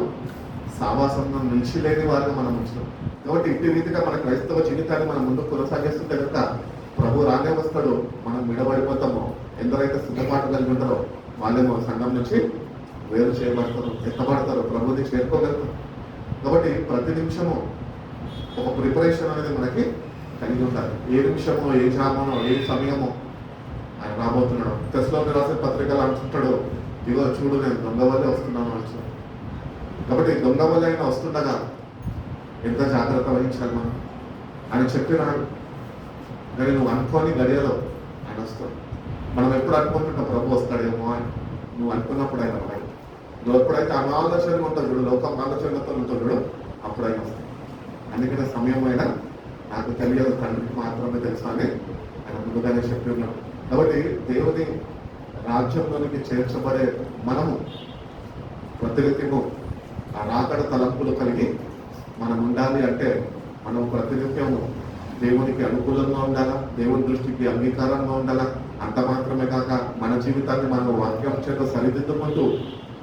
సావాసంలో నిలిచిలేని వారిగా మనం ఉంచుతాం. కాబట్టి ఇట్టి రీతిగా మన క్రైస్తవ జీవితాన్ని మనం ముందుకు కొనసాగిస్తుంటే కనుక ప్రభు రానే వస్తాడు, మనం విడబడిపోతామో. ఎందరైతే సిద్ధపాటు కలిగి ఉంటారో వాళ్ళేమో సంఘం నుంచి వేరు చేయబడతారు, ఎత్తబడతారు, ప్రభుని చేరుకోగలుగుతారు. కాబట్టి ప్రతి నిమిషము ఒక ప్రిపరేషన్ అనేది మనకి కలిగి ఉండాలి. ఏ నిమిషమో, ఏ జామనో, ఏ సమయమో ఆయన రాబోతున్నాడు. తెస్సలోనికీయులకు రాసే పత్రికలు అంటుంటాడు, ఇగో చూడు నేను దొంగ వల్లే వస్తున్నాను అంటున్నాడు. కాబట్టి దొంగ వల్ల అయినా వస్తుండగా ఎంత జాగ్రత్త వహించాలి మనం. ఆయన చెప్పినాడు, కానీ నువ్వు అనుకోని గడియలో ఆయన వస్తాడు. మనం ఎప్పుడు అనుకుంటుంటాం ప్రభు వస్తాడేమో అని. నువ్వు అనుకున్నప్పుడు ఆయన రాడు. నువ్వు ఎప్పుడైతే అనాలోచనగా ఉంటావు చూడు, లోకం ఆలోచనలతో ఉంటావు చూడు, అప్పుడు ఆయన వస్తాడు. అందుకనే సమయం అయినా నాకు తెలియదు, తండ్రికి మాత్రమే తెలుసు అని ఆయన ముందుగానే చెప్పి ఉన్నాడు. కాబట్టి దేవుని రాజ్యంలోనికి చేర్చబడే మనము ప్రతినిత్యము ఆ రాకడ తలంపులు కలిగి మనం ఉండాలి. అంటే మనం ప్రతినిత్యము దేవునికి అనుకూలంగా ఉండాలా, దేవుని దృష్టికి అంగీకారంగా ఉండాలా. అంత మాత్రమే కాక మన జీవితాన్ని మనం వాక్యం చేత సరిదిద్దుకుంటూ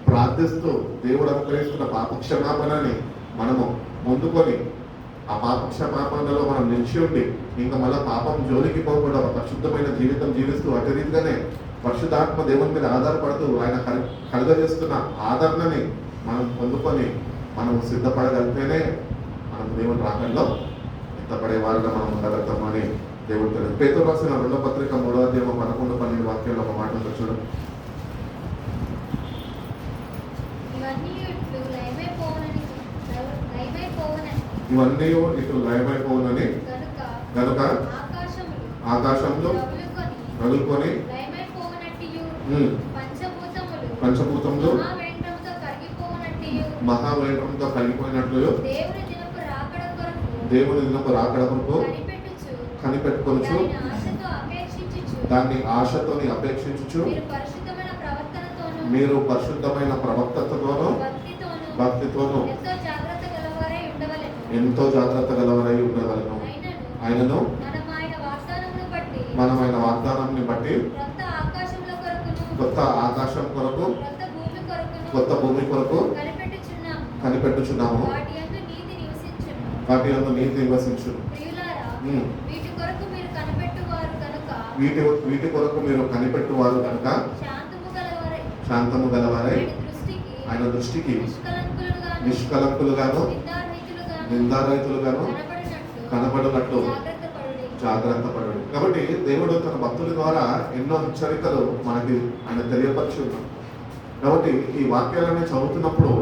ప్రార్థిస్తూ దేవుడు అనుగ్రహిస్తున్న పాపక్షమాపణని మనము ముందుకొని ఆ పాపక్షమాపణలో మనం నిలిచి ఉండి ఇంకా మళ్ళీ పాపం జోలికి పోకుండా పరిశుద్ధమైన జీవితం జీవిస్తూ అటు రీతిగానే పరిశుద్ధాత్మ దేవుని మీద ఆధారపడుతూ ఆయన కలుగజేస్తున్న ఆదరణని మనం పొందుకొని మనం సిద్ధపడగలిగితేనే మనం దేవుని రాకడలో ఎత్తపడే వారిగా మనం ఉండగలుగుతాము అని దేవుడు తెలియదు. పేతురు రాసిన 2వ పత్రిక 3వ అధ్యాయం 11-12 వాక్యాల్లో ఒక మాట ఉంది చూడండి. ఇవన్నీ ఇటు లయమైపోవునని కనుక ఆకాశంలో రగులుకొని పంచభూతములు మహావేంద్రంతో కలిగిపోయినట్లు దేవుని దినపు రాకడ కొరకు కనిపెట్టుకొనుచు దాన్ని ఆశతోని అపేక్షించుచు మీరు పరిశుద్ధమైన ప్రవక్తతోనూ భక్తితోనూ ఎంతో జాగ్రత్త గలవరై ఉండగలను. ఆయనను మనం ఆయన వాగ్దానాన్ని బట్టి కొత్త ఆకాశం కొరకు కొత్త భూమి కొరకు కనిపెట్టుచున్నాము. వాటి యందు నీతి నివసించు. వీటి కొరకు మీరు కనిపెట్టువారు కనుక శాంతము గలవారై ఆయన దృష్టికి నిష్కలంకులుగాను నిందారహితులుగాను కనబడినట్లు జాగ్రత్త పడు. కాబట్టి దేవుడు తన భక్తుల ద్వారా ఎన్నో హెచ్చరికలు మనకి ఆయన తెలియపరిచి ఉన్నాడు. కాబట్టి ఈ వాక్యాలన్నీ చదువుతున్నప్పుడు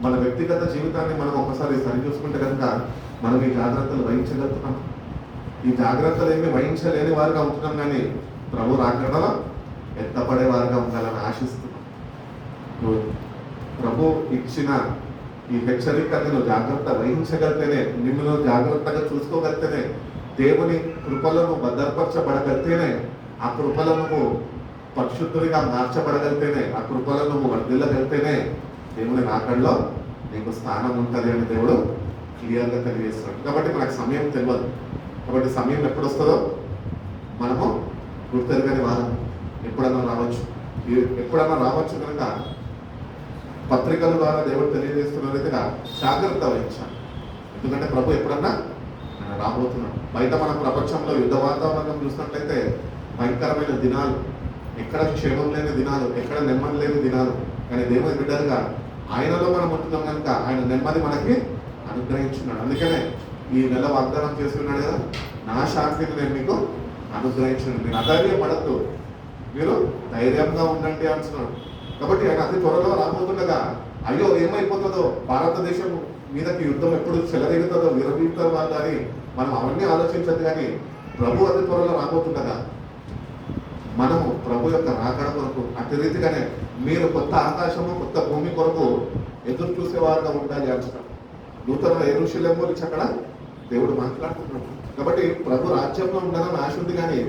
మన వ్యక్తిగత జీవితాన్ని మనం ఒకసారి సరి చూసుకుంటే కనుక మనం ఈ జాగ్రత్తలు వహించగలుగుతున్నాం. ఈ జాగ్రత్తలు ఏమి వహించలేని వారుగా ఉంటున్నాం, కానీ ప్రభు రాకడలో ఎత్తపడే వారుగా ఉండాలని ఆశిస్తున్నాం. ప్రభు ఇచ్చిన ఈ హెచ్చరికని నువ్వు జాగ్రత్త వహించగలితేనే, నిన్ను జాగ్రత్తగా చూసుకోగలితేనే, దేవుని కృపలను భద్రపరచబడగలితేనే, ఆ కృపలను పరిశుద్ధుడిగా మార్చబడగలితేనే, ఆ కృపలను వర్ధిల్లగలితేనే దేవుని రాకడలో నీకు స్థానం ఉంటుంది అని దేవుడు క్లియర్గా తెలియజేస్తున్నాడు. కాబట్టి మనకు సమయం తెలియదు. కాబట్టి సమయం ఎప్పుడు వస్తుందో మనము గుర్తెరగని వారం ఎప్పుడన్నా రావచ్చు కనుక పత్రికల ద్వారా దేవుడు తెలియజేస్తున్న రీతిగా జాగ్రత్త వహించాలి. ఎందుకంటే ప్రభు ఎప్పుడన్నా ఆయన రాబోతున్నాడు. బయట మన ప్రపంచంలో యుద్ధ వాతావరణం చూసినట్లయితే భయంకరమైన దినాలు, ఎక్కడ క్షేమం లేని దినాలు, ఎక్కడ నెమ్మది లేని దినాలు. కానీ దేవుని బిడ్డలుగా ఆయనలో మనం ఉంటున్నాం కనుక ఆయన నెమ్మది మనకి అనుగ్రహించున్నాడు. అందుకనే ఈ నెల వాగ్దానం చేస్తున్నాడు కదా, నా శాంతిని నేను మీకు అనుగ్రహించున్నాను, మీరు అధైర్యపడద్దు, మీరు ధైర్యంగా ఉండండి అంటున్నాడు. కాబట్టి ఆయన అతి త్వరలో రాబోతుండగా అయ్యో ఏమైపోతుందో, భారతదేశం మీదకి యుద్ధం ఎప్పుడు చెలరేగుతుందో, విరవీగుతారు వాళ్ళు అని మనం అవన్నీ ఆలోచించదు. కానీ ప్రభు అతి త్వరలో రాబోతుండగా మనము ప్రభు యొక్క రాకడ కొరకు అతి రీతిగానే మీరు కొత్త ఆకాశము కొత్త భూమి కొరకు ఎదురు చూసేవారుగా ఉండాలి అంటున్నాడు. నూతన యెరూషలేము గురించి అక్కడ దేవుడు మాట్లాడుతున్నాడు. కాబట్టి ప్రభు రాజ్యంలో ఉండాలని ఆశ ఉంది, కానీ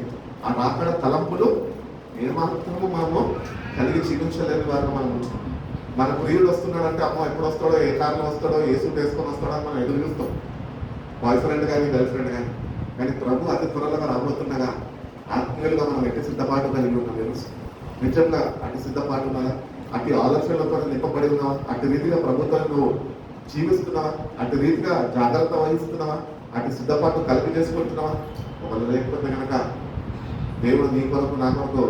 ఆ రాకడ తలంపులు ఏమాత్రము మనము కలిగి జీవించలేని వారు మనం ఉంచుతాం. మన ప్రియుడు వస్తున్నాడంటే అమ్మో ఎప్పుడు వస్తాడో, ఏ కార్లో వస్తాడో, ఏ సూట్ వేసుకొని వస్తాడో అని మనం ఎదురు చూస్తాం, బాయ్ ఫ్రెండ్ కానీ గర్ల్ ఫ్రెండ్ కానీ. కానీ ప్రభు అతి త్వరలో రాబోతుండగా ఆత్మీయులుగా మనం ఎట్టి సిద్ధపాటు కలిగి ఉన్నాం తెలుసు. నిజంగా అటు సిద్ధపాటు ఉన్నదా, అటు ఆలోచనలతో నింపబడి ఉన్నావా, అటు రీతిగా ప్రభుత్వం నువ్వు జీవిస్తున్నావా, అటు రీతిగా జాగ్రత్త వహిస్తున్నావా, అటు సిద్ధపాటు కలిపి చేసుకుంటున్నావా? ఒకళ్ళు లేకపోతే కనుక దేవుడు నీ కొరకు నా కొరకు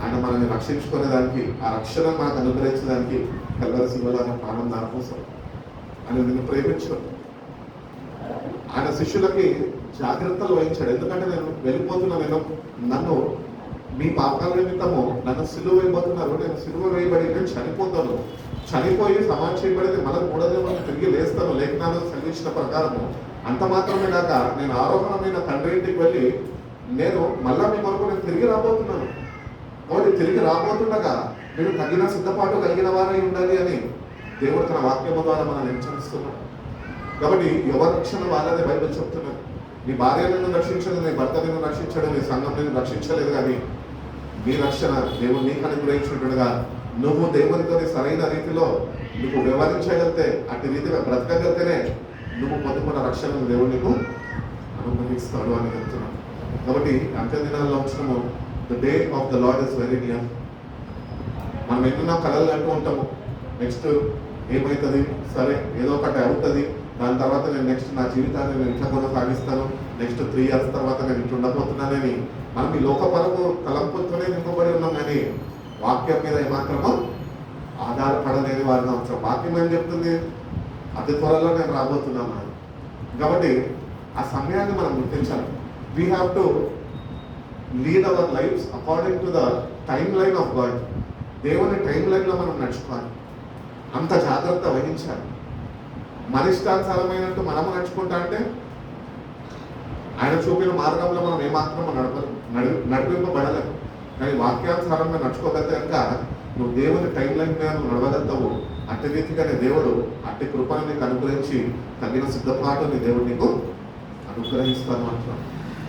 ఆయన మనల్ని రక్షించుకునేదానికి, ఆ రక్షణ మనకు అనుగ్రహించడానికి కల్వరి శిలువలో ఆయన ప్రాణం దానికోసం ఆయన నిన్ను ప్రేమించు. ఆయన శిష్యులకి జాగ్రత్తలు వహించాడు. ఎందుకంటే నేను వెళ్ళిపోతున్నా, నన్ను మీ పాపాల నిమిత్తము నన్ను సిలువ వేయబోతున్నారు, నేను సిలువ వేయబడి నేను చనిపోతాను, చనిపోయి సమాధి చేయబడితే మళ్ళీ మూడోదేమో తిరిగి లేస్తాను, లేఖనాలు సెలవించిన ప్రకారము. అంత మాత్రమే కాక నేను ఆరోహణమైన తండ్రి ఇంటికి వెళ్ళి నేను మళ్ళా మీ కొరకు నేను తిరిగి రాబోతున్నాను. కాబట్టి తిరిగి రాబోతుండగా మీరు తగిన సిద్ధపాటు కలిగిన వారై ఉండాలి అని దేవుడు తన వాక్యము ద్వారా మనం హెచ్చరిస్తున్నాడు. కాబట్టి ఎవరి రక్షణ వాళ్ళనే బైబిల్ చెప్తున్నది. నీ భార్య నిన్ను రక్షించలేదు, నీ భర్త నిన్ను రక్షించడు, నీ సంఘం నిన్ను రక్షించలేదు. కానీ నీ రక్షణ దేవుడు నీకు అనుగ్రహించుంటుగా నువ్వు దేవునితో సరైన రీతిలో నువ్వు వ్యవహరించగలిగితే, అటు రీతిగా బ్రతకగలిగితేనే నువ్వు పొందుకున్న రక్షణను దేవుడు నీకు అనుగ్రహిస్తాడు అని చెప్తున్నాడు. కాబట్టి అంత్య దినాల్లో వచ్చినము the day of the lord is very near. మనం ఎన్నో కళలు అంటూ ఉంటాము, నెక్స్ట్ ఏమవుతుంది, సరే ఏదో ఒకటి అవుతుంది, దాని తర్వాత నేను నెక్స్ట్ నా జీవితాన్ని నేను ఇట్లా కొనసాగిస్తాను, నెక్స్ట్ 3 years తర్వాత నేను ఇట్లా ఉండబోతున్నానని మనం ఈ లోకపరపు తలంపులతోనే నింపబడి ఉన్నాం. కానీ వాక్యం మీద ఏమాత్రమో ఆధారపడలేని వారిగా ఉంటాం. వాక్యం ఏం చెప్తుంది, అతి త్వరలో నేను రాబోతున్నాను అని. కాబట్టి ఆ సమయాన్ని మనం గుర్తించాలి. We have to lead our lives according to the timeline of God. దేవుని టైం లైన్లో మనం నడుచుకోవాలి, అంత జాగ్రత్త వహించాలి. మన ఇష్టానుసారమైనట్టు మనము నడుచుకుంటా అంటే ఆయన చూపిన మార్గంలో మనం ఏమాత్రం నడిపింపబడలేము. కానీ వాక్యానుసారంగా నడుచుకోగలిగితే కనుక నువ్వు దేవుని టైం లైన్ మీద నువ్వు నడవగలుగుతావు. అట్టి రీతిగానే దేవుడు అట్టి కృపను నీకు అనుగ్రహించి తగిన సిద్ధపాటుని దేవుడు నీకు అనుగ్రహిస్తాను అంటున్నాను.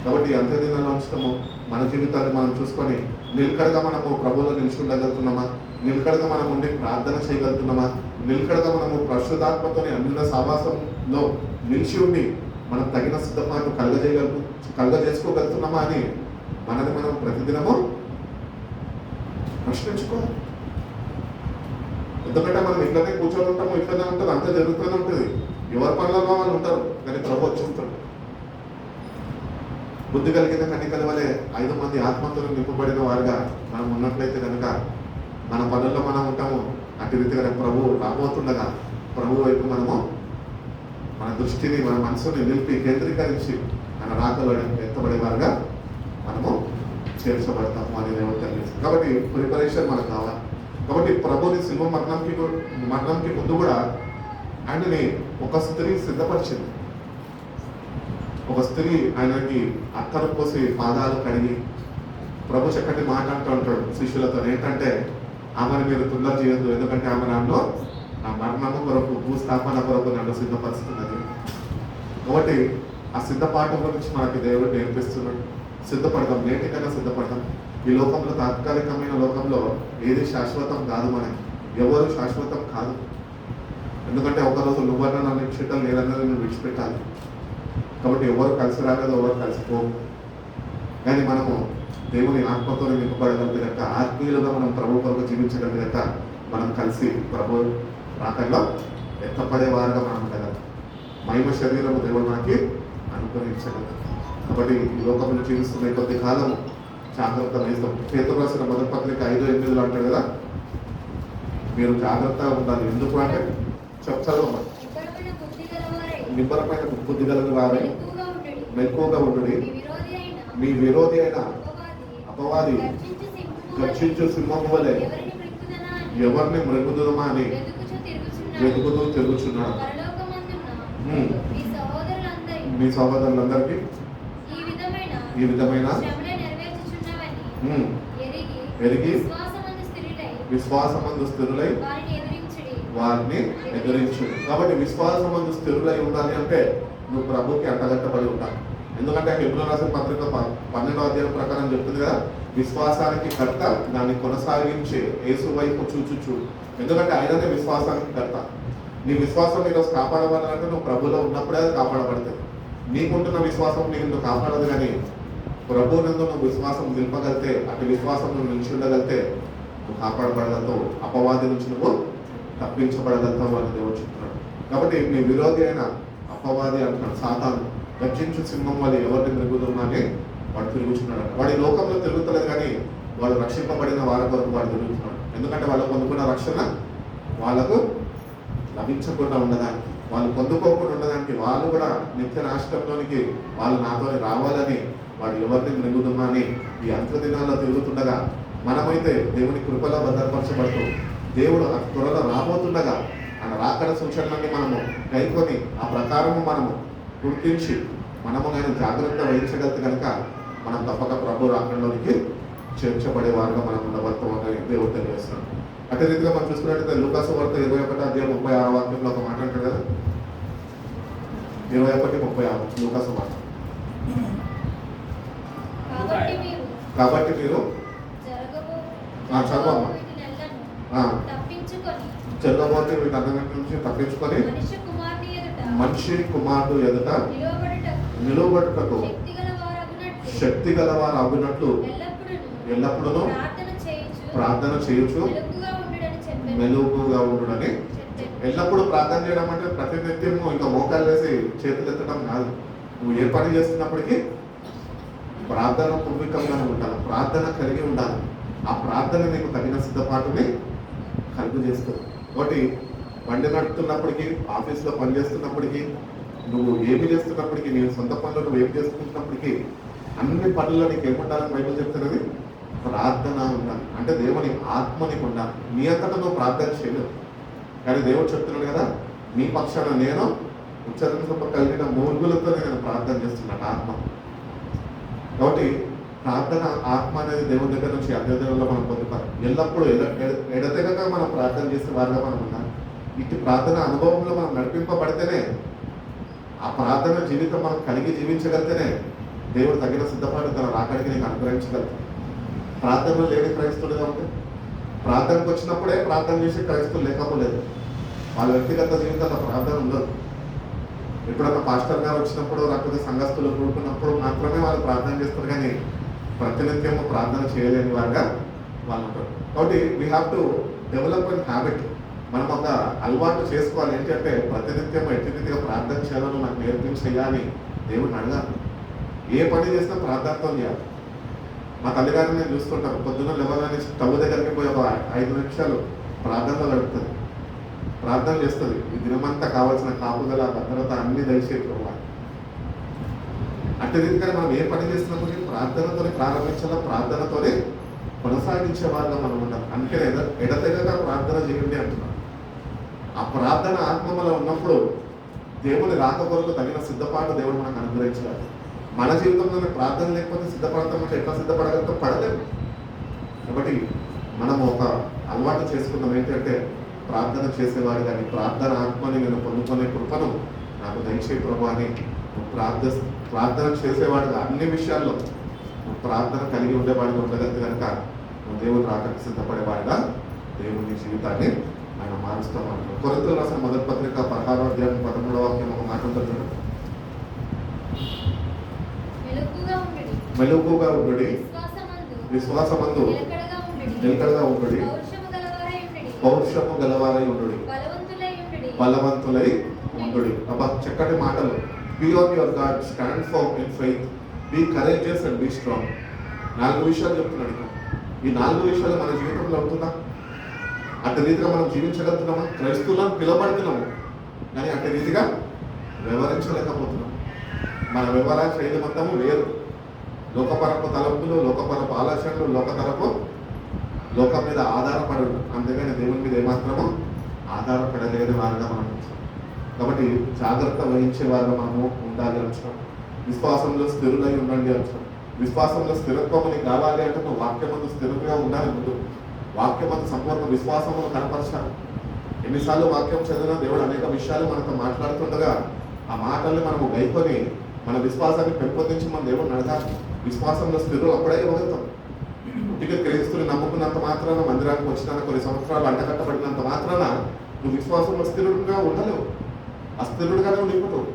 కాబట్టి అంత్య దినాల్లో ఉంచడము మన జీవితాన్ని మనం చూసుకొని నిలకడగా మనము ప్రభువులో నిలుచుకుండగలుగుతున్నామా, నిలకడగా మనం ఉండి ప్రార్థన చేయగలుగుతున్నామా, నిలకడగా మనము పరిశుద్ధాత్మతోని అన్యుల సావాసంలో నిలిచి ఉండి మనం తగిన సిద్ధపాటు కలుగజేసుకోగలుగుతున్నామా అని మనది మనం ప్రతిదినము ప్రశ్నించుకోవాలి. ఎందుకంటే మనం ఇట్లనే కూర్చొని ఉంటాము, ఇట్లనే ఉంటుంది, అంతా జరుగుతూనే ఉంటుంది. ఎవరి పనులలో వాళ్ళు ఉంటారు, కానీ ప్రభు వచ్చేస్తాడు. బుద్ధి కలిగిన కన్నికల వలె 5 మంది ఆత్మతో నింపబడిన వారుగా మనం ఉన్నట్లయితే కనుక మన పనుల్లో మనం ఉంటాము. అటు రీతిగా ప్రభు రాబోతుండగా ప్రభు వైపు మనము మన దృష్టిని, మన మనసుని నిలిపి కేంద్రీకరించి మన రాకలో ఎత్తబడే వారుగా మనము చేర్చబడతాము అని దేవుడు తెలియజేస్తుంది. కాబట్టి ప్రిపరేషన్ మనకు కావాలి. కాబట్టి ప్రభుని శిల్వ మరణంకి ముందు కూడా ఆయనని ఒక స్త్రీ సిద్ధపరిచింది. ఒక స్త్రీ ఆయనకి అత్తరు పోసి పాదాలు కడిగి ప్రభు చక్కటి మాట అంటూ ఉంటాడు శిష్యులతో. ఏంటంటే ఆమెను మీరు తొందర చేయొద్దు, ఎందుకంటే ఆమె నన్ను నా మరణము కొరకు, భూస్థాపన కొరకు నన్ను సిద్ధపరుస్తున్నది. కాబట్టి ఆ సిద్ధపాఠం గురించి మనకి దేవుడు నేర్పిస్తున్నాడు. సిద్ధపడతాం, నేటికైనా సిద్ధపడతాం. ఈ లోకంలో, తాత్కాలికమైన లోకంలో ఏది శాశ్వతం కాదు. మనకి ఎవరు శాశ్వతం కాదు. ఎందుకంటే ఒకరోజు నువ్వన్నా నన్ను విడిచిపెట్టాలి, నేనన్నది నువ్వు విడిచిపెట్టాలి. కాబట్టి ఎవరు కలిసి రాలేదు, ఎవరు కలిసిపోవు. కానీ మనము దేవుని ఆత్మతో నింపబడగలిగినట్ట, ఆత్మీయులుగా మనం ప్రభు కొరకు జీవించగలిగినట్ట, మనం కలిసి ప్రభు రాకల్లో ఎత్తపడేవారుగా మనం ఉండగలం. మహిమ శరీరము దేవుడు మనకి అనుగ్రహించగలరు. కాబట్టి ఈ లోకంలో జీవిస్తున్న కొద్ది కాలం జాగ్రత్త వహిస్తాం. పేతురు రాసిన మొదటి పత్రిక 5:8 అంటాడు కదా, మీరు జాగ్రత్తగా ఉండాలి. ఎందుకు అంటే చెప్తారు, నిబ్బరమైన బుద్ధి కలిగిన వారే మెలకువగా ఉండుడి, మీ విరోధి అయిన అపవాది గర్జించు సింహము వలె ఎవరిని మృగుదుమా అని వెతుకుతూ తిరుగుచున్నాడు. మీ సహోదరులందరికీ ఈ విధమైన ఎరిగి విశ్వాసమందు స్థిరులై వారిని ఎదిరించు. కాబట్టి విశ్వాసమందు స్థిరులై ఉండాలి అంటే నువ్వు ప్రభుకి అంటగట్టబడి ఉంటావు. ఎందుకంటే హెబ్రోను రాసిన పత్రిక 12వ అధ్యాయం ప్రకారం చెప్తుంది కదా, విశ్వాసానికి కర్త, దాన్ని కొనసాగించే యేసు వైపు చూచుచు. ఎందుకంటే ఆయననే విశ్వాసానికి కర్త. నీ విశ్వాసం ఈరోజు కాపాడబడాలంటే నువ్వు ప్రభులో ఉన్నప్పుడే అది కాపాడబడుతుంది. నీకుంటున్న విశ్వాసం నీకు కాపాడదు, కానీ ప్రభువునందు నువ్వు విశ్వాసం నింపగలితే, అటు విశ్వాసం నువ్వు నిలిచి ఉండగలితే నువ్వు కాపాడబడగలుగుతావు, అపవాది నుంచి నువ్వు తప్పించబడగలుగుతావు అని దేవుడు చెప్తున్నాడు. కాబట్టి నీ విరోధి అయిన అపవాది అంటున్నాడు, సాతాను గర్జించు సింహం వాళ్ళు ఎవరిని తిరుగుతున్నానే వాడు తిరుగుతున్నాడు. వాడు ఈ లోకంలో తిరుగుతలేదు, కానీ వాడు రక్షింపబడిన వారి కొరకు వాడు తిరుగుతున్నాడు. ఎందుకంటే వాళ్ళు పొందుకున్న రక్షణ వాళ్ళకు లభించకుండా ఉండడానికి, వాళ్ళు పొందుకోకుండా ఉండడానికి, వాళ్ళు కూడా నిత్య నాశనంలోనికి వాళ్ళు నాతో రావాలని వాడు ఎవరిని తిరుగుతున్నా అని ఈ అంత్య దినాల్లో తిరుగుతుండగా, మనమైతే దేవుని కృపలో భద్రపరచబడుతూ దేవుడు త్వరలో రాబోతుండగా ఆయన రాకడ సూచనలన్నీ మనము కైకొని ఆ ప్రకారము మనము గుర్తించి మనము ఆయన జాగ్రత్త వహించగలిగితే కనుక మనం తప్పక ప్రభు రాకడలోనికి చేర్చబడే వారుగా మనం ఉండబడతామని దేవుడు తెలియజేస్తున్నాడు. అదే రీతిగా మనం చూసుకున్నట్లయితే లూకాసు వార్త 21వ అధ్యాయం 36వ వాక్యంలో ఒక మాట అంటాడు కదా, 21:36 లూకాసు వార్త. కాబట్టి మీరు చదవమ్మా, జరగబోతే వీటన్నిటి నుంచి తప్పించుకొని మనిషి కుమారుడు ఎదుట నిలువబడుటకు శక్తి గలవారు అగునట్లు ఎల్లప్పుడూ ప్రార్థన చేయొచ్చు, మెలుగుగా ఉండుడని. ఎల్లప్పుడూ ప్రార్థన చేయడం అంటే ప్రతినిత్యము ఇంకా మోకాలు వేసి చేతులు ఎత్తడం కాదు. నువ్వు ఏ పని చేస్తున్నప్పటికీ ప్రార్థన పూర్వకంగానే ఉండాలి, ప్రార్థన కలిగి ఉండాలి. ఆ ప్రార్థన నీకు తగిన సిద్ధపాటుని కలుగు చేస్తుంది. కాబట్టి బండి నడుపుతున్నప్పటికీ, ఆఫీస్లో పని చేస్తున్నప్పటికీ, నువ్వు ఏమి చేస్తున్నప్పటికీ, నీ సొంత పనులు నువ్వు ఏమి చేసుకుంటున్నప్పటికీ, అన్ని పనుల్లో నీకు ఏముండాలని బైబిల్ చెప్తున్నది, ప్రార్థన ఉండాలి. అంటే దేవుని ఆత్మ నీకు ఉండాలి. నీ అంతటా నువ్వు ప్రార్థన చేయలేవు, కానీ దేవుడు చెప్తున్నాడు కదా, మీ పక్షాన నేను ఉచ్చరించ కలిగిన మూర్గులతో నేను ప్రార్థన చేస్తున్నాను ఆత్మ. కాబట్టి ప్రార్థన ఆత్మ అనేది దేవుని దగ్గర నుంచి అధ్యయనంలో మనం పొందుతాం. ఎల్లప్పుడూ ఎడతెగక మనం ప్రార్థన చేసే వారిగా మనం ఉన్నాం. ఇటు ప్రార్థన అనుభవంలో మనం నడిపింపబడితేనే, ఆ ప్రార్థన జీవితం మనం కలిగి జీవించగలిగితేనే దేవుడు తగిన సిద్ధపాటు తన రాకడికి నీకు అనుగ్రహించగలుగుతాం. ప్రార్థనలు లేని క్రైస్తవులుగా ఉంటే, ప్రార్థనకు వచ్చినప్పుడే ప్రార్థన చేసే క్రైస్తవులు లేకపోలేదు. వాళ్ళ వ్యక్తిగత జీవితంలో ప్రార్థన ఉండదు. ఎప్పుడన్నా పాస్టర్ గారు వచ్చినప్పుడు, లేకపోతే సంఘస్థులు కూడుకున్నప్పుడు మాత్రమే వాళ్ళు ప్రార్థన చేస్తారు, కానీ ప్రతినిత్యము ప్రార్థన చేయలేని వారుగా వాళ్ళు ఉంటారు. కాబట్టి we have to develop and habit. మనం ఒక అలవాటు చేసుకోవాలి. ఏంటంటే ప్రతినిత్యం ఎట్టి ప్రార్థన చేయాలని నాకు నేర్పించేయాలి దేవుడిని అడగాలి. ఏ పని చేసినా ప్రార్థనతో చేయాలి. మా తల్లిగారిని నేను చూస్తుంటాను, పొద్దున్న లేవగానే స్టవ్ దగ్గరికి పోయి ఒక 5 నిమిషాలు ప్రార్థనలో గడుపుతుంది, ప్రార్థన చేస్తుంది. ఈ దినమంతా కావాల్సిన కాపుదల, భద్రత అన్ని దయచేసి అంటే ఎందుకంటే మనం ఏ పని చేసినప్పుడు ప్రార్థనతోనే ప్రారంభించాలా, ప్రార్థనతోనే కొనసాగించే వారిగా మనం ఉండాలి. అందుకనే ఎడతెగక ప్రార్థన చేయండి అంటున్నాం. ఆ ప్రార్థన ఆత్మలో ఉన్నప్పుడు దేవుని రాక కొరకు తగిన సిద్ధపాటు దేవుడు మనకు అనుగ్రహించాలి. మన జీవితంలో ప్రార్థన లేకపోతే సిద్ధపడతామంటే ఎట్లా సిద్ధపడగలుగుతాం? పడలేము. కాబట్టి మనం ఒక అలవాటు చేసుకుందాం, ఏంటంటే ప్రార్థన చేసేవారు కానీ ప్రార్థన ఆత్మని నేను పొందుకునే కృపను నాకు దయచేయి ప్రభు అని ప్రార్థన చేసేవాడుగా అన్ని విషయాల్లో ప్రార్థన కలిగి ఉండేవాడిగా ఉండగలిగితే కనుక దేవుడు రాకడానికి సిద్ధపడేవాడుగా దేవుని జీవితాన్ని ఆయన మారుస్తామని. కొరింథీయులకు రాసిన మొదటి పత్రిక 16వ అధ్యాయం 13వ వాక్యం ఒక మాట ఉంటుంది, మెలకుగా ఉండుడి, విశ్వాసమందు నిలకడగా ఉండుడి, పౌరుషము గలవారై ఉండుడి, బలవంతులై ఉండుడి. అబ్బా చక్కటి మాటలు. Be on your guard, stand firm in faith, be courageous and be strong. 4 విషయాలు చెప్తున్నాడు. ఈ 4 విషయాలు మన జీవితంలో అవుతుందా? అటు రీతిగా మనం జీవించగలుగుతున్నామా? క్రైస్తవులను పిలవబడుతున్నాము, కానీ అటు రీతిగా వ్యవహరించలేకపోతున్నాం. మన వ్యవహార శైలి మొత్తము వేరు. లోకపరపు తలంపులు, లోకపరపు ఆలోచనలు, లోకం మీద ఆధారపడు, అంతేగాని దేవుని మీద ఏమాత్రము ఆధారపడలేని వారుగా మనం. కాబట్టి జాగ్రత్త వహించే వారుగా మనము ఉండాలి అంటున్నాం. విశ్వాసంలో స్థిరులై ఉండండి అంటున్నాం. విశ్వాసంలో స్థిరత్వం నీకు కావాలి అంటే నువ్వు వాక్యమందు స్థిరంగా ఉండాలి. ముందు వాక్యమందు సంపూర్ణ విశ్వాసమును కనపరచాలి. ఎన్నిసార్లు వాక్యం చదివినా దేవుడు అనేక విషయాలు మనతో మాట్లాడుతుండగా ఆ మాటల్ని మనము గైకొని మన విశ్వాసాన్ని పెంపొందించి మన దేవుడు నడతారు. విశ్వాసంలో స్థిరులు అప్పుడే ఇవ్వగలుగుతాం. పుట్టిక క్రైస్తుని నమ్ముకున్నంత మాత్రాన, మందిరానికి వచ్చిన కొన్ని సంవత్సరాలు అంటకట్టబడినంత మాత్రాన నువ్వు విశ్వాసంలో స్థిరుడుగా ఉండలేవు. అస్థిరుడుగానే ఉండిపోతావు.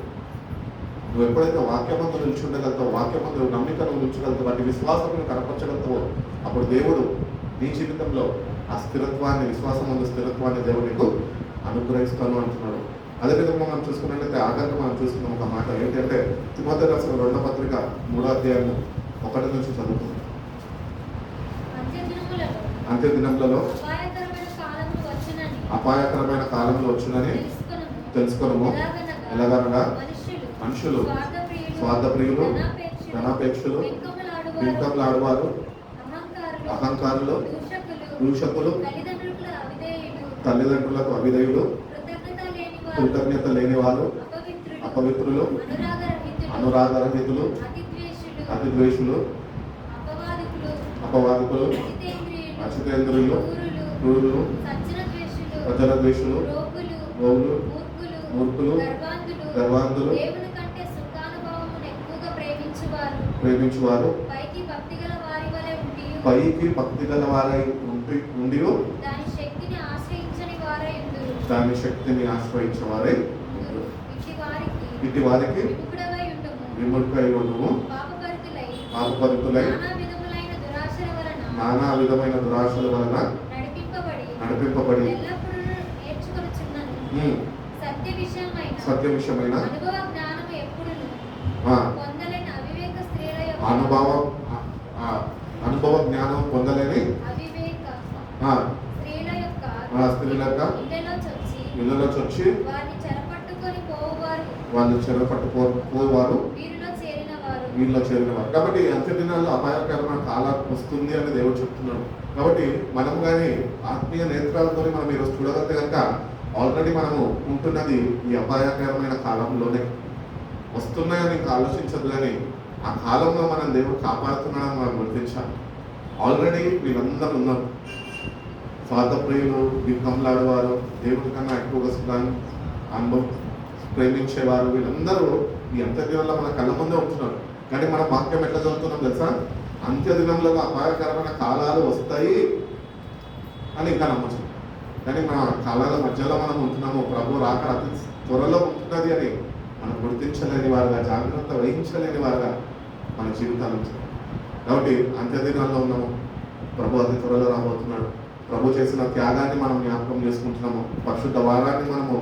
నువ్వు ఎప్పుడైతే వాక్యమంతా నిలిచి ఉండగలుగుతావు, వాక్యమంతా నమ్మికను నిలిచగలుగుతావు, వాటి విశ్వాసం కనపరచగలుగుతావో అప్పుడు దేవుడు నీ జీవితంలో ఆ స్థిరత్వాన్ని, విశ్వాసం స్థిరత్వాన్ని దేవుడు నీకు అనుగ్రహిస్తాను అంటున్నాడు. అదేవిధంగా మనం చూసుకున్నట్లయితే ఆఖరికి మనం చూసుకున్నాం ఒక మాట ఏంటంటే తిమోథెయుకు రాసిన 2వ పత్రిక 3వ అధ్యాయం 1 నుంచి చదువుతుంది. అంత్య దినములలో అపాయకరమైన కాలంలో వచ్చునని తెలుసుకొనము. ఎలాగనగా మనుషులు స్వార్థప్రియులు, ధనాపేక్షులు, బింకములాడువారు, అహంకారులు, దూషకులు, తల్లిదండ్రులకు అవిధేయులు, కృతజ్ఞత లేని వారు, అపవిత్రులు, అనురాగరహితులు, అతిద్వేషులు, అపవాదికులు, అచితేంద్రులు, క్రూరులు, ప్రజలద్వేషులు, గోవులు, మూర్ఖులు, గర్వాంధులు, ప్రేమించువారు, పైకి భక్తి గల వారై ఉండి దాని శక్తిని ఆశ్రయించిన వారే ఇటు వారికి విముఖై ఉండుము. పాపపరితులై నానా విధమైన దురాశల వలన నడిపింపబడి సత్య విషయమైన అనుభవ జ్ఞానం పొందలేని స్త్రీల యొక్క ఇళ్ళలో చొచ్చి వాళ్ళు చెరపట్టుకోవారు వీళ్ళలో చేరినవారు. కాబట్టి అంత్య దినాల్లో అపాయకరమైన కాలం వస్తుంది అని దేవుడు చెప్తున్నాడు. కాబట్టి మనం కానీ ఆత్మీయ నేత్రాలతో మనం ఈరోజు చూడగలిగితే కనుక ఆల్రెడీ మనము ఉంటున్నది ఈ అపాయకరమైన కాలంలోనే. వస్తున్నాయని ఇంకా ఆలోచించదు, కానీ ఆ కాలంలో మనం దేవుడు కాపాడుతున్నాడని మనం గుర్తించాలి. ఆల్రెడీ వీళ్ళందరూ ఉన్నారు. స్వార్థప్రియులు, బింకంలాడేవారు, దేవుడి కన్నా ఎక్కువగా అనుభవం ప్రేమించేవారు, వీళ్ళందరూ ఈ అంత్యదినంలో మన కళ్ళ ముందే ఉంటున్నారు. కానీ మన వాక్యం ఎట్లా చదువుతున్నాం తెలుసా? అంత్యదినంలో అపాయకరమైన కాలాలు వస్తాయి అని ఇంకా నమ్మచ్చు. కానీ మన కాలాల మధ్యలో మనం ఉంటున్నాము, ప్రభు రాకడ అతి త్వరలో ఉంటున్నది అని మనం గుర్తించలేని వారుగా, జాగ్రత్త వహించలేని వారుగా మన జీవితాలు ఉంటున్నాం. కాబట్టి అంత్యదినాల్లో ఉన్నాము, ప్రభు అతి త్వరలో రాబోతున్నాడు. ప్రభు చేసిన త్యాగాన్ని మనం జ్ఞాపకం చేసుకుంటున్నాము, పరిశుద్ధ వారాన్ని మనము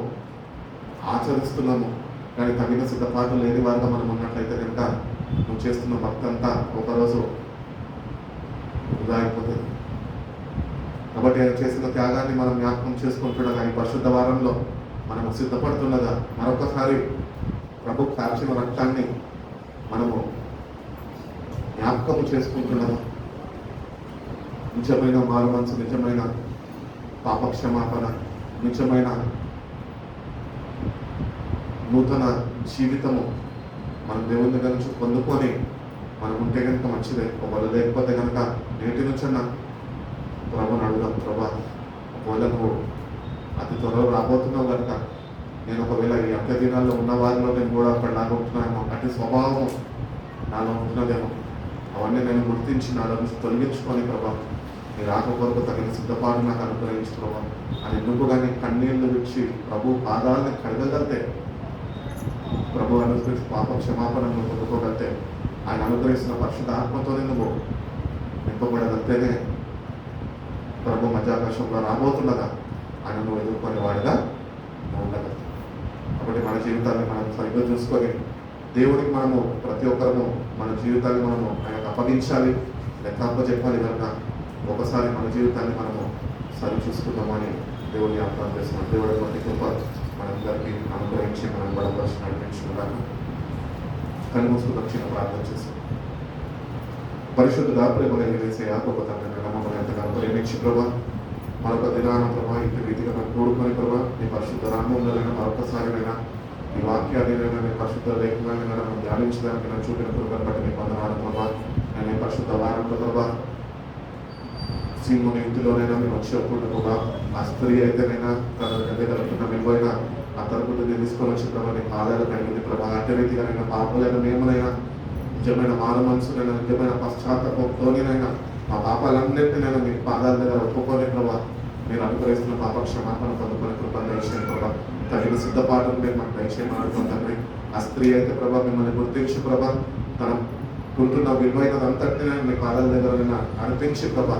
ఆచరిస్తున్నాము. కానీ తగిన సిద్ధపాటు లేని వారుగా మనం ఉన్నట్లయితే కనుక నువ్వు చేస్తున్న భక్తి అంతా ఒకరోజు వృధా అయిపోతుంది. కాబట్టి ఆయన చేసిన త్యాగాన్ని మనం జ్ఞాపకం చేసుకుంటుండగా ఈ పరిశుద్ధ వారంలో మనము సిద్ధపడుతుండగా మరొకసారి ప్రభు కార్చిన రక్తాన్ని మనము జ్ఞాపకం చేసుకుంటున్నాము. నిజమైన మారు మనసు, నిజమైన పాపక్షమాపణ, నిజమైన నూతన జీవితము మనం దేవుని దగ్గర నుంచి పొందుకొని మనం ఉంటే కనుక మంచిదే. ఒకవేళ లేకపోతే కనుక నేటి నుంచన్నా ప్రభుని అడుగుదాం, ప్రభా ఒకవేళ నువ్వు అతి త్వరలో రాబోతున్నావు కనుక నేను ఒకవేళ ఈ అంత్య దినాల్లో ఉన్న వారిలో నేను కూడా అక్కడ లాగా ఉంటున్నానేమో, అటు స్వభావం నాలో ఉంటున్నదేమో, అవన్నీ నేను గుర్తించి నాలో నుంచి తొలగించుకొని ప్రభా నీ రాక కొరకు తగిన సిద్ధపాటు నాకు అనుగ్రహించు ప్రభా అని నువ్వు కానీ కన్నీళ్లు విడిచి ప్రభు పాదాలని కడగగలితే, ప్రభు అనుగ్రహించి పాప క్షమాపణను పొందుకోగలితే, ఆయన అనుగ్రహిస్తున్న పరిశుద్ధ ఆత్మతోనే నువ్వు నింపబడగలితేనే ప్రభు మధ్యాకాశంలో రాబోతుండగా ఆయన నువ్వు ఎదుర్కొనే వాడిగా నువ్వు ఉండగలుగుతావు. కాబట్టి మన జీవితాన్ని మనం సరిగ్గా చూసుకొని దేవుడికి మనము ప్రతి ఒక్కరము మన జీవితాన్ని మనము ఆయనకు అప్పగించాలి, లెక్క చెప్పాలి. కనుక ఒకసారి మన జీవితాన్ని మనము సరి చూసుకుందామని దేవుడిని అర్థం చేస్తున్నాం. దేవుడి వంటి కృప మనందరికీ అనుగ్రహించి మనం బలపరిచి నడిపించుకున్నాను. కళ్ళు మూసుకుని చిన్న ప్రార్థన చేస్తాం. పరిశుద్ధ ప్రేమ వేసే గొప్ప తండ్రి మమ్మల్ని ఎంతగానో ప్రేమించి ప్రభా మరొక దినాన ప్రభా ఇంటి రీతిగా మేము కూడుకొని ప్రభా నీ పరిశుద్ధ రామంలోనైనా మరొకసారినైనా ఈ వాక్యాలైనా నీ పరిశుద్ధ లేఖనాలైనా మనం ధ్యానించడానికి నేను చూపిన కృపను బట్టి నీ వందనాలు ప్రభా. నేను ఈ పరిశుద్ధ వారంలో ప్రభా సింగుని ఇంటిలోనైనా మేము వచ్చేప్పుడు ప్రభా ఆ స్త్రీ అయితేనైనా తన దగ్గర విలువైన ఆ తరపుని తీసుకొని వచ్చి ప్రభావ నీ పాదాలు కలిగింది ప్రభావ అట్టి రీతిగా నేను పాపలైన మేమునైనా నిజమైన మారు మనసునైనా నిజమైన పశ్చాత్తాపంతోనైనా మా పాపాలన్నింటినైనా మీ పాదాల దగ్గర ఒప్పుకొని ప్రభావ మీరు అనుగ్రహిస్తున్న పాప క్షమాపణ పొందుకొని కృపను దయచేయండి ప్రభావ తగిన సిద్ధపాటును మీరు మాకు దయచేయమని అడుగుతుందండి. ఆ స్త్రీ అయితే ప్రభావ మిమ్మల్ని గుర్తించి ప్రభావ తన ఉంటున్న విలువైనదంతటిని మీ పాదాల దగ్గర అనిపించి ప్రభా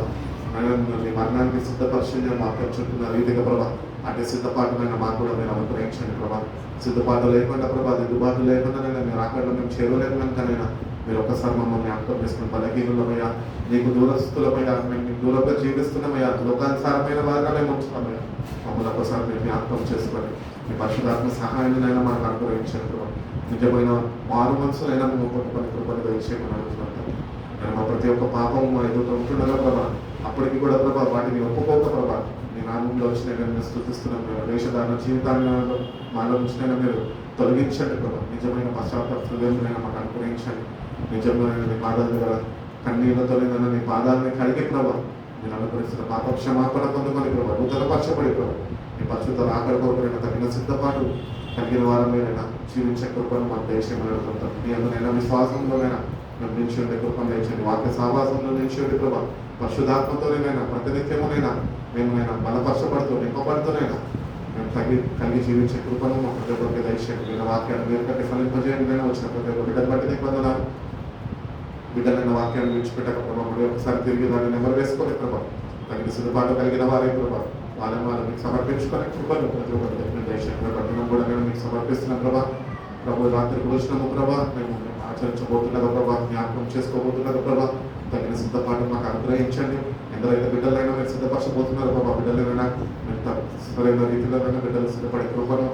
మీ మరణానికి సిద్ధపరిచింది వాక్యం చుంటున్న రీతిగా ప్రభా అటు సిద్ధపాటుమైన మాకు కూడా మీరు అనుగ్రహించండి ప్రభా. సిద్ధపాటు లేకుండా ప్రభా దిద్దుబాటు లేకుండా మీరు అక్కడ మేము చేరలేదు కనుకనైనా మీరు ఒక్కసారి మమ్మల్ని జ్ఞాపకం చేసుకున్న బలహీనులమయ్యా, నీకు దూరస్తులమయ్యా, మేము మీకు దూరంగా జీవిస్తున్నామయ్యా, లోకానుసారమైన వారిగా మేము ఉంచుతామయ్యా. మమ్మల్ని ఒక్కసారి మీరు జ్ఞాపకం చేసుకోండి. మీ పరిశుధాత్మ సహాయాన్ని మాకు అనుగ్రహించండి ప్రభా. నిజమైన మారు మనసులైనా మేము కొట్టుకొని కృపను దయచేయమని అడుగుతున్నాం. నేను మా ప్రతి ఒక్క పాపం మా ఎదుట ఉంటుండగా ప్రభా అప్పటికి కూడా ప్రభా వాటిని ఒప్పుకోక ప్రభా మీ నామంలో వచ్చిన మేము స్థుతిస్తున్నాం. వేషధారణ జీవితాన్ని మాలో వచ్చిన మీరు తొలగించండి ప్రభా. నిజమైన పశ్చాత్తాప హృదయంలో మాకు అనుగ్రహించండి. నిజమైన మీ పాదాల దగ్గర కన్నీళ్లతో నీ పాదాలని కడిగి ప్రభా మీరు అనుగ్రహిస్తున్న పాప క్షమాపణ పొందుకొని ప్రభా నూతనపరచబడి ప్రభా మీ పరిశుద్ధ రాకడ కొరకు తగిన సిద్ధపాటు కలిగిన వారం మీరైనా జీవించే కృపను మాకు దేశం అడుగుతుంటాం. మీ అందరైనా విశ్వాసంలోనైనా మేము నిలిచి ఉండే కృపను తెచ్చండి. వాక్య సహవాసంలో నిలిచి ఉండే ప్రభా పరిశుధాత్మతోనైనా ప్రతినిత్యమునైనా మేమునైనా బలపరచబడుతూ నింపబడుతూనైనా మేము కలిగి జీవించే కృపను మా ప్రతి ఒక్కరికి దయచేయండి. మీరు వాక్యాన్ని మీరు కట్టి ఫలింపజేయండి. వచ్చిన ప్రతి ఒక్క బిడ్డను బట్టి నీకు వందనాలు. బిడ్డలైన వాక్యాన్ని విడిచిపెట్టక ప్రభావ ఒకసారి తిరిగి దాన్ని నెమరు వేసుకొని ప్రభావ తగిన సిద్ధపాటు కలిగిన వారే ప్రభావ వాళ్ళని మీకు సమర్పించుకొని కృపను ప్రతి ఒక్కరి దయచేయండి. పట్టణం కూడా మేము మీకు సమర్పిస్తున్నాం ప్రభా. ప్రభు రాత్రికి వచ్చినాము ప్రభా, మేము ఆచరించబోతున్నదో ప్రభా, జ్ఞాపకం చేసుకోబోతున్నదో ప్రభా, తగిన సిద్ధపాటు మాకు అనుగ్రహించండి. ఎందరైతే బిడ్డలైనా మీరు సిద్ధపరచబోతున్నారు ప్రభా, బిడ్డలైనా మీరు సరైన రీతిలోనైనా బిడ్డలు సిద్ధపడే కృపను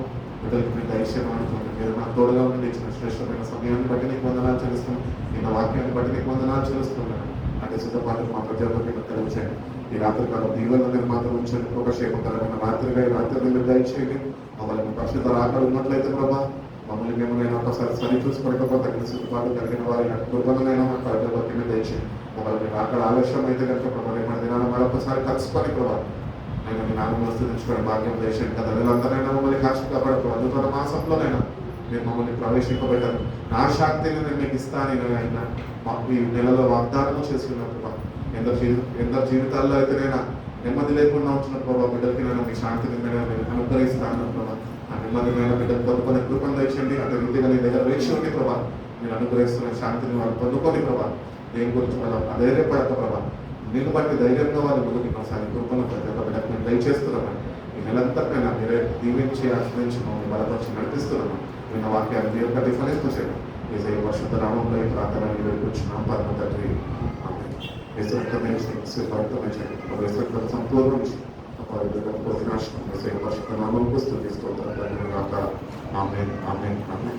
బిడ్డలకు మీరు దయచేయమంటున్నాను. మీరు నాకు తోడుగా ఉండి ఇచ్చిన శ్రేష్టమైన సమయాన్ని బట్టి నీకు వందనాలు చెల్లిస్తున్నాను. నిన్న వాక్యాన్ని బట్టి నీకు వందనాలు చెల్లిస్తున్నాను. అంటే సిద్ధపాటు మా ప్రతి ఒక్కరికి తెలియచేయండి. ఈ రాత్రి కాలం దీవులను మీరు మాత్రం ఉంచండి. కృపక్షేమకరమైన రాత్రిగా ఈ రాత్రి మీరు దయచేయండి. మమ్మల్ని పరిశుద్ధ రాకడ ఉన్నట్లయితే ప్రభా మమ్మల్ని మేము ఒకసారి సరి చూసుకోకపోతే తగిన సిద్ధపాటు కలిగిన వారి కృపణనైనా మా ప్రతి ఒక్కరికి మీరు దయచేయండి. మమ్మల్ని అక్కడ ఆలస్యం అయితే కనుక ప్రభావ మన దినాన్ని మరొకసారి కలుసుకొని ప్రభావ నేను మీ నామం స్థుతించుకోవడం భాగ్యం చేయండి. కదా వీళ్ళందరైనా మమ్మల్ని కాచి కాపాడకు అద్భుత మాసంలోనైనా మీరు మమ్మల్ని ప్రవేశింపబడ్డారు. నా శాంతిని నేను మీకు ఇస్తాను అయినా మాకు ఈ నెలలో వాగ్దానం చేసుకున్నప్పుడు ఎందరి జీవితాల్లో అయితే నేను నెమ్మది లేకుండా ఉంచిన ప్రభావ బిడ్డలకి నేను మీ శాంతిని నేను అనుగ్రహిస్తాను ప్రభావ. ఆ నెమ్మదిమైన బిడ్డలు పొందుకొని కృపను తెచ్చండి. అదే రీతిగా నీ దగ్గర వేచి ఉంది ప్రభావ మీరు అనుగ్రహిస్తున్న శాంతిని వాళ్ళు పొందుకొని ప్రభావ దేని గురించి వాళ్ళు అధైర్యపడక ప్రభావ నిన్ను బట్టి ధైర్యంగా వాళ్ళు ముందుకు కొనసాగి కృపను ప్రతి ఒక్క బిడ్డకు నేను దయచేస్తున్నాను. ఈ నెలంతటైనా మీరే దీవించి ఆశ్రయించి మమ్మల్ని బలపరిచి నడిపిస్తున్నాను. నిన్న వాక్యాన్ని మీరు కట్టి ఫలింపచేయండి. ఈ పరిశుద్ధ నామంలో ఈ ప్రార్థన వేడుకొచ్చున్నాం పరమ తండ్రి. సంపూర్ణ నామం స్థుతిస్తూ ఆమెన్ ఆమెన్ ఆమెన్.